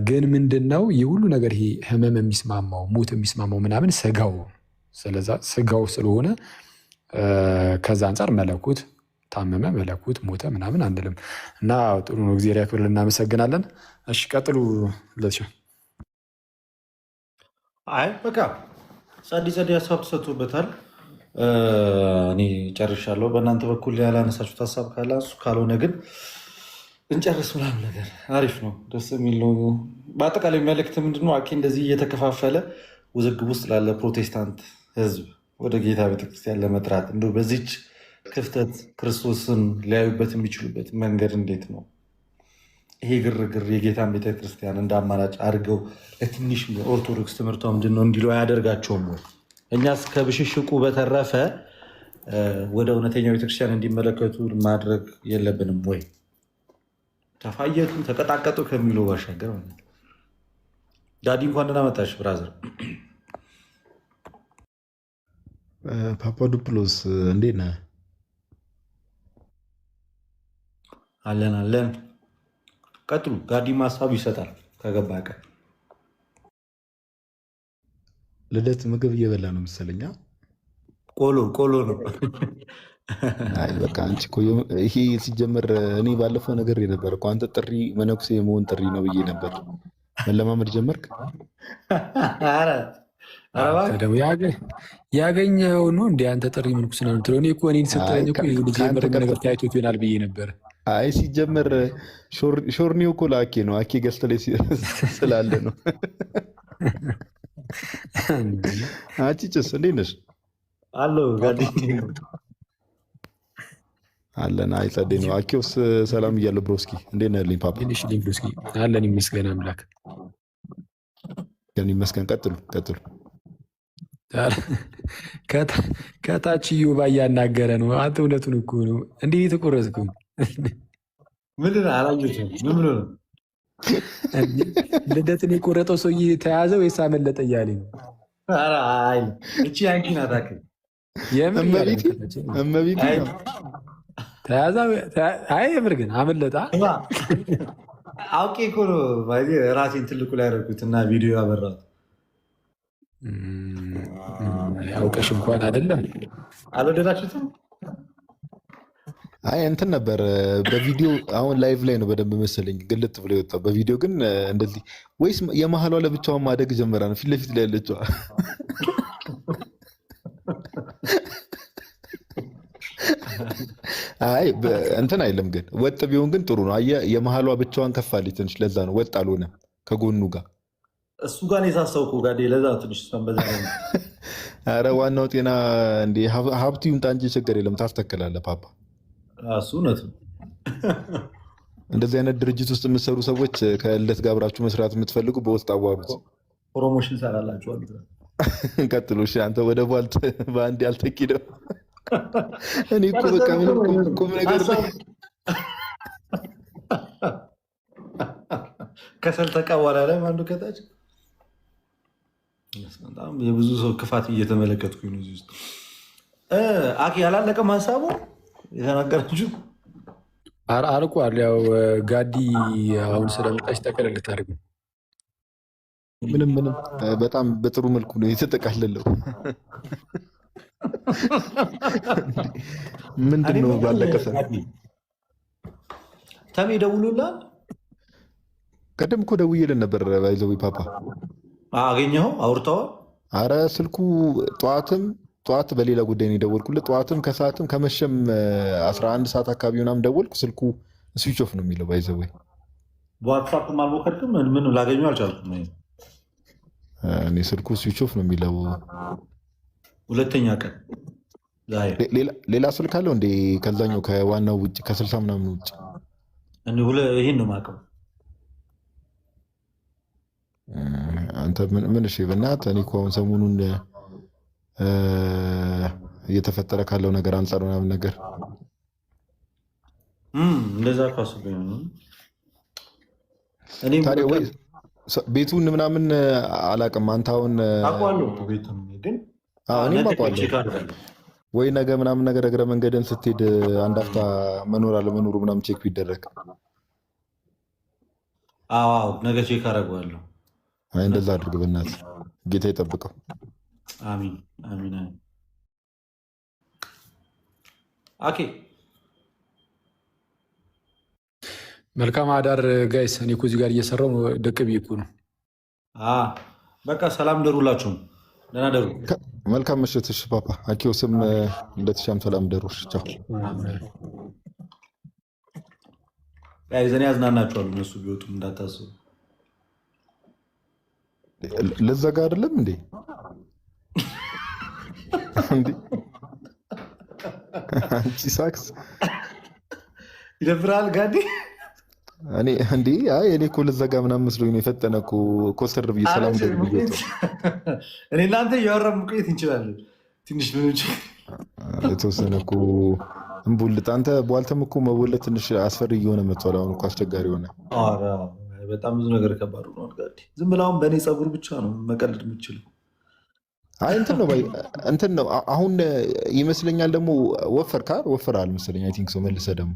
L: ግን ምንድነው ይህ ሁሉ ነገር ይሄ ህመም የሚስማማው ሞት የሚስማማው ምናምን ስጋው ስለዛ ስጋው ስለሆነ ከዛ አንጻር መለኮት ታመመ መለኮት ሞተ ምናምን አንልም። እና ጥሩ ነው። እግዚአብሔር ያክብርልን። እናመሰግናለን። እሺ ቀጥሉ። ለሽ
C: አይ በቃ ጸዲ ሀሳብ ተሰጥቶበታል። እኔ ጨርሻለሁ። በእናንተ በኩል ያላነሳችሁት ሀሳብ ካለ እሱ ካልሆነ ግን እንጨርስ ምናምን ነገር አሪፍ ነው፣ ደስ የሚል ነው። በአጠቃላይ መልእክት ምንድነው? አኬ እንደዚህ እየተከፋፈለ ውዝግብ ውስጥ ላለ ፕሮቴስታንት ህዝብ ወደ ጌታ ቤተክርስቲያን ለመጥራት እንደ በዚች ክፍተት ክርስቶስን ሊያዩበት የሚችሉበት መንገድ እንዴት ነው? ይሄ ግርግር የጌታን ቤተክርስቲያን እንደ አማራጭ አድርገው ለትንሽ ኦርቶዶክስ ትምህርቷ ምንድን ነው እንዲሉ አያደርጋቸውም ወይ? እኛስ ከብሽሽቁ በተረፈ ወደ እውነተኛው ቤተክርስቲያን እንዲመለከቱ ማድረግ የለብንም ወይ? ተፋየቱ ተቀጣቀጡ ከሚለው ባሻገር ዳዲ እንኳን ደህና መጣሽ ብራዘር።
M: ፓፓዶፕሎስ እንዴት ነህ?
C: አለን። ቀጥሉ። ጋዲም ሀሳቡ ይሰጣል ከገባ ቀን።
M: ልደት ምግብ እየበላ ነው መሰለኛ።
C: ቆሎ ነው።
M: አይ በቃ አንቺ እኮ ይሄ ሲጀመር እኔ ባለፈው ነገር ነበር እኮ አንተ ጥሪ መነኩሴ የመሆን ጥሪ ነው ብዬ ነበር። መለማመድ ጀመርክ?
L: ደግሞ ያገኘኸው ነው እንደ አንተ ጥሪ መነኩሴ ነው የምትለው። እኔ እኮ እኔን ስትለኝ እኮ ነገር ታይቶት ይሆናል ብዬ ነበር።
M: አይ ሲጀመር ሾርኒው እኮ ለአኬ ነው። አኬ ገዝተ ላይ ስላለ ነው። አንቺ ጭስ እንዴት ነሽ?
C: አለሁ
M: አለን። አይ ጸዴ ነው። አኬውስ ሰላም እያለ ብሮስኪ እንዴት ነህ? ልኝ ፓፓ
L: አለን ይመስገን አምላክ።
M: ይመስገን። ቀጥሉ።
L: ከታች ዩባ እያናገረ ነው። አንተ እውነቱን እኮ ነው። እንዲህ የተቆረጥኩ
C: ምን አላየሁትም። ምን ብሎ ነው
L: ልደትን የቆረጠው ሰውዬ ተያዘ ወይስ አመለጠ እያለኝ ነው።
C: እቺ አንቺ ናት አክል
M: እመቤቴ
L: ተያዘ። አይ የምር ግን አመለጣ።
C: አውቄ እኮ ነው ራሴን ትልቁ ላይ ያደረኩት እና ቪዲዮ ያበራት
L: ያውቀሽ እንኳን አይደለም።
C: አልወደዳችሁትም?
M: አይ እንትን ነበር በቪዲዮ አሁን ላይቭ ላይ ነው በደንብ መሰለኝ ግልጥ ብሎ የወጣው። በቪዲዮ ግን እንደዚህ ወይስ የመሀሏ ለብቻዋን ማደግ ጀመራ ነው? ፊት ለፊት ላይ ያለችዋ አይ እንትን አይልም። ግን ወጥ ቢሆን ግን ጥሩ ነው። አየህ የመሀሏ ብቻዋን ከፋለች ትንሽ፣ ለዛ ነው ወጥ አልሆነ ከጎኑ ጋር
C: እሱ ጋር የሳሰውኩ ጋር ለዛ ትንሽ በዛ ነው።
M: ኧረ ዋናው ጤና እንደ ሀብቱ ይምጣ እንጂ ችግር የለም። ታስተክላለህ ፓፓ።
C: እሱ እውነት ነው።
M: እንደዚህ አይነት ድርጅት ውስጥ የምትሰሩ ሰዎች ከልደት ጋር አብራችሁ መስራት የምትፈልጉ በውስጥ አዋሩት።
C: ፕሮሞሽን ሰራላችኋል።
M: ቀጥሎ እሺ። አንተ ወደ ቧልት በአንድ ያልተኪደው እኔ እኮ በቃ ምንም ቁም ነገር
C: ከሰል ተቃዋላ ላይ አንዱ ከታች በጣም የብዙ ሰው ክፋት እየተመለከትኩኝ ነው እዚህ ውስጥ። አኪ ያላለቀም ሀሳቡ የተናገራችሁ
L: አልቋል። ያው ጋዲ አሁን ስለመጣች ጠቅለል ታደርግ
M: ምንም በጣም በጥሩ መልኩ ነው የተጠቃለለው። ምንድን ነው ባለቀሰ
C: ተሜ ደውሎልሃል?
M: ቀደም እኮ ደውዬልን ነበር። ባይዘዊ ፓፓ
C: አገኘኸው? አውርተዋል?
M: አረ ስልኩ ጠዋት በሌላ ጉዳይ ነው የደወልኩለት። ጠዋትም ከሰዓትም ከመሸም 11 ሰዓት አካባቢ ምናምን ደወልኩ። ስልኩ ስዊች ኦፍ ነው የሚለው። ባይዘዊ
C: በዋትሳፕ አልሞከርክም? ምን ላገኘው አልቻልኩም።
M: እኔ ስልኩ ስዊች ኦፍ ነው የሚለው።
C: ሁለተኛ ቀን
M: ሌላ ስልክ አለው እንዴ? ከዛኛው ከዋናው ውጭ ከ60 ምናምን ውጭ
C: ይህን ነው የማውቀው።
M: አንተ ምን እሺ፣ በእናትህ እኔ እኮ አሁን ሰሞኑን እየተፈጠረ ካለው ነገር አንጻር ምናምን ነገር
C: እንደዛ ካስበኝ ነው።
M: ታዲያ ወይ ቤቱን ምናምን አላውቅም። አንተ አሁን
C: አውቀዋለሁ ቤቱን ግን
M: እኔም አውቀዋለሁ። ወይ ነገ ምናምን ነገር እግረ መንገድን ስትሄድ አንድ አፍታ መኖር አለመኖሩ ምናምን ቼክ ቢደረግ።
C: አዎ ነገ ቼክ አደርገዋለሁ።
M: አይ እንደዛ አድርግ በእናትህ፣ ጌታ ይጠብቀው።
C: አሚን አሚን። ኦኬ
L: መልካም አዳር ጋይስ። እኔ እኮ እዚህ ጋር እየሰራሁ ደቅ ብዬ እኮ ነው።
C: በቃ ሰላም ደሩላችሁም። ደህና ደሩ።
M: መልካም ምሽት። እሺ ፓፓ አኪዮ ስም እንደተሻም ሰላም ደሩሽ። ቻው።
C: ዘኔ ያዝናናችኋሉ እነሱ ቢወጡም እንዳታስቡ።
M: ለዘጋ አይደለም እንዴ? አንቺ ሳክስ
C: ይደብራል ጋዲ።
M: እኔ እኮ ልዘጋ ምናምን መስሎኝ ነው የፈጠነ እኮ ኮስተር ብዬ ሰላም ደሩ።
C: እኔ እናንተ እያወራን መቆየት እንችላለን። ትንሽ
M: የተወሰነ እኮ እንቡልጥ። አንተ ቧልተም እኮ መወለድ ትንሽ አስፈሪ እየሆነ መጥቷል። አሁን እኮ አስቸጋሪ ሆነ።
C: በጣም ብዙ ነገር ከባድ ነው። ዝም ብለህ አሁን በእኔ ፀጉር ብቻ ነው መቀለድ የምችለው።
M: አይ እንትን ነው አሁን ይመስለኛል። ደግሞ ወፈራል መሰለኝ። አይ ቲንክ ሶ መልሰህ ደግሞ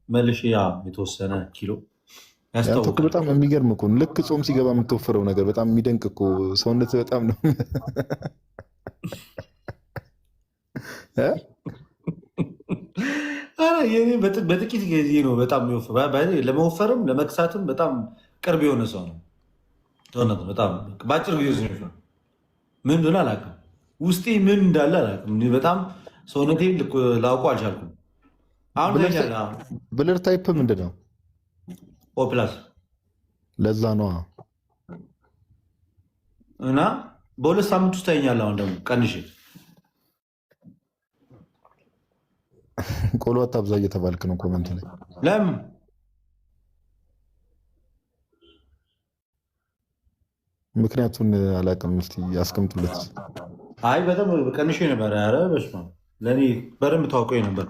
C: መልሼ የተወሰነ ኪሎ
M: ያስታውቃል። በጣም የሚገርም እኮ ልክ ጾም ሲገባ የምትወፍረው ነገር በጣም የሚደንቅ እኮ ሰውነት በጣም ነው።
C: በጥቂት ጊዜ ነው በጣም ለመወፈርም ለመክሳትም በጣም ቅርብ የሆነ ሰው ነው። በጣም በአጭር ጊዜ ምን እንደሆነ አላውቅም። ውስጤ ምን እንዳለ አላውቅም። በጣም ሰውነቴን ላውቀው አልቻልኩም። አሁን
M: ብለር ታይፕ ምንድን ነው?
C: ኦ ፕላስ።
M: ለዛ ነዋ።
C: እና በ2 ሳምንት ውስጥ ታይኛለህ። አሁን ደግሞ ቀንሼ
M: ቆሎ አታብዛ እየተባልክ ነው ኮመንት ላይ።
C: ለምን
M: ምክንያቱን አላውቅም። እስኪ አስቀምጡለት።
C: አይ በጣም ቀንሼ ነበር። ኧረ በስመ አብ ለእኔ በደንብ ታውቀኝ ነበር።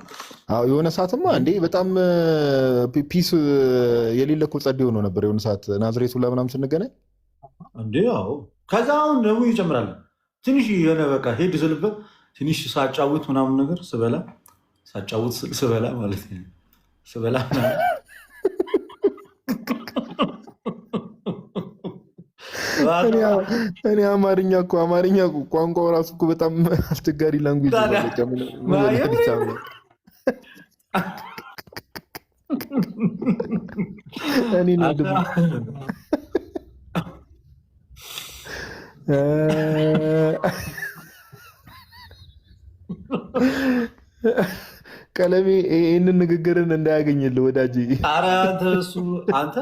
M: የሆነ ሰዓትማ እንዴ በጣም ፒስ የሌለ እኮ ጸድ ሆኖ ነበር። የሆነ ሰዓት ናዝሬቱ ለምናምን ስንገናኝ
C: እንዴ ያው ከዛ አሁን ደግሞ ይጨምራል። ትንሽ የሆነ በቃ ሄድ ስልበት ትንሽ ሳጫውት ምናምን ነገር ስበላ ማለት ነው ስበላ
M: እኔ አማርኛ ቋንቋው ራሱ እኮ በጣም አስቸጋሪ ላንጉጅ ቀለሜ ይህንን ንግግርን እንዳያገኝልህ ወዳጅ።
C: ኧረ አንተ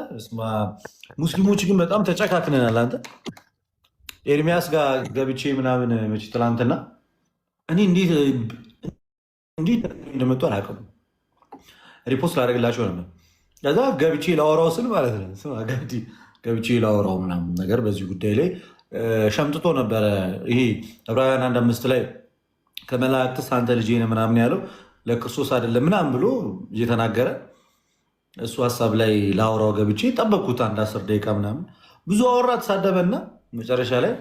C: ሙስሊሞች ግን በጣም ተጨካክነናል። አንተ ኤርሚያስ ጋር ገብቼ ምናምን መች ትላንትና እኔ እንዴት እንደመጡ አላውቅም። ሪፖስት ላደርግላቸው ነበር። ከዛ ገብቼ ላወራው ስል ማለት ነው ገብቼ ላወራው ምናምን ነገር በዚህ ጉዳይ ላይ ሸምጥቶ ነበረ። ይሄ ዕብራውያን 1:5 ላይ ከመላእክትስ አንተ ልጄ ነህ ምናምን ያለው ለክርስቶስ አይደለም ምናምን ብሎ እየተናገረ እሱ ሀሳብ ላይ ላወራው ገብቼ ጠበቅኩት 10 ደቂቃ ምናምን ብዙ አወራ ተሳደበና መጨረሻ ላይ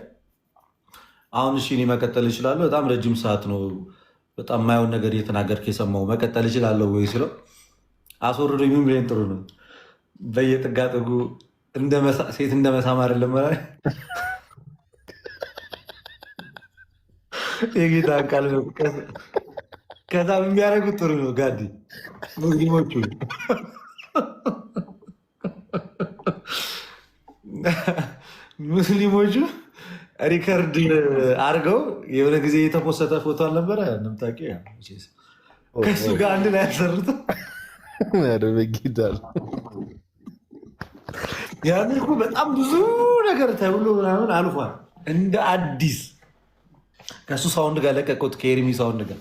C: አሁን እሺ እኔ መቀጠል እችላለሁ፣ በጣም ረጅም ሰዓት ነው፣ በጣም የማየውን ነገር እየተናገርክ የሰማው መቀጠል እችላለሁ ወይ ስለው አስወርዶኝ ምን ብሌን ጥሩ ነው በየጥጋጥጉ ሴት እንደመሳም አይደለም የጌታ ቃል ነው። ከዛ የሚያደርጉት ጥሩ ነው ጋዲ ሙስሊሞቹ ሪከርድ አድርገው የሆነ ጊዜ የተፖሰተ ፎቶ አልነበረ ንምታቂ ከሱ ጋር አንድ ላይ ያሰሩት ያን እኮ በጣም ብዙ ነገር ተብሎ ምናምን አልፏል። እንደ አዲስ ከሱ ሳውንድ ጋር ለቀቁት፣ ከኤርሚ ሳውንድ ጋር።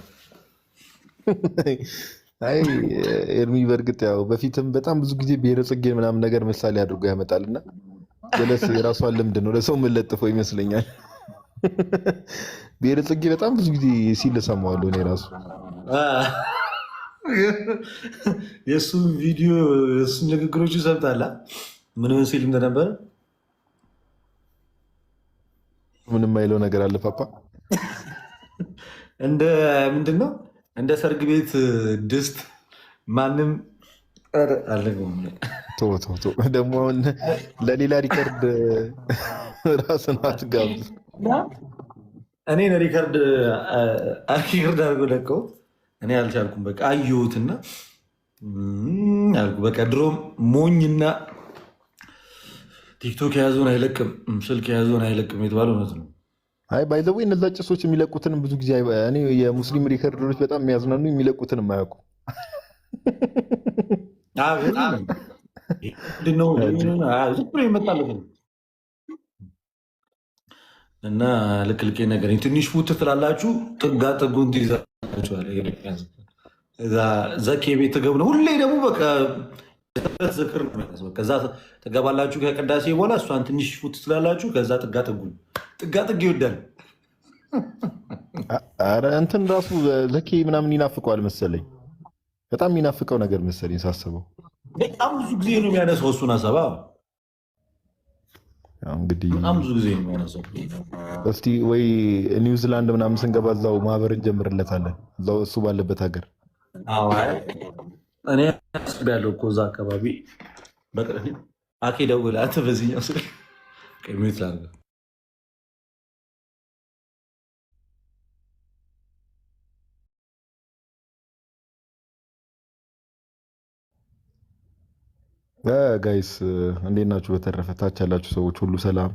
M: አይ ኤርሚ በእርግጥ ያው በፊትም በጣም ብዙ ጊዜ ብሔረ ጽጌን ምናምን ነገር ምሳሌ አድርጎ ያመጣልና ጀለስ የራሷን ልምድ ነው ለሰው የምንለጥፈው ይመስለኛል። ብሔረ ጽጌ በጣም ብዙ ጊዜ ሲል እሰማዋለሁ እኔ ራሱ።
C: የእሱን ቪዲዮ የእሱን ንግግሮቹ ሰምታላ ምን ሲል እንደነበረ
M: ምንም አይለው ነገር አለ ፓፓ።
C: እንደ ምንድነው እንደ ሰርግ ቤት ድስት ማንም
M: ደግሞ አሁን ለሌላ ሪከርድ ራስን አትጋብዝ።
C: እኔን ሪከርድ አድርጎ ለቀው እኔ አልቻልኩም። በቃ አየሁትና አልኩ በቃ ድሮም ሞኝና ቲክቶክ የያዘውን አይለቅም ስልክ የያዘውን አይለቅም የተባለው እውነት ነው።
M: አይ ባይዘዌ እነዛ ጭሶች የሚለቁትንም ብዙ ጊዜ እኔ የሙስሊም ሪከርደሮች በጣም የሚያዝናኑ የሚለቁትን የማያውቁ
C: ይመጣለት እና ልክልቄ ነገር ትንሽ ፉት ትላላችሁ፣ ጥጋ ጥጉን ትይዛችኋል። ዘኬ ቤት ትገቡ ነው ሁሌ ደግሞ በቃ ዝክር ከዛ ትገባላችሁ ከቅዳሴ በኋላ እሷን ትንሽ ፉት ትላላችሁ። ከዛ ጥጋ ጥግ ይወዳል።
M: ኧረ እንትን ራሱ ዘኬ ምናምን ይናፍቀዋል መሰለኝ። በጣም የሚናፍቀው ነገር መሰለኝ ሳስበው።
C: በጣም ብዙ ጊዜ ነው የሚያነሳው እሱን ሀሳብ።
M: እንግዲህ
C: በጣም ብዙ ጊዜ ነው የሚያነሳው።
M: እስቲ ወይ ኒውዚላንድ ምናምን ስንገባ እዛው ማህበር እንጀምርለታለን፣ እዛው እሱ ባለበት ሀገር።
C: እኔ ያለው እኮ እዛ አካባቢ አኬ ደውለህ አንተ በዚህኛው ስልክ ሚዩት ላድርገው።
M: ጋይስ እንዴት ናችሁ? በተረፈ ታች ያላችሁ ሰዎች ሁሉ ሰላም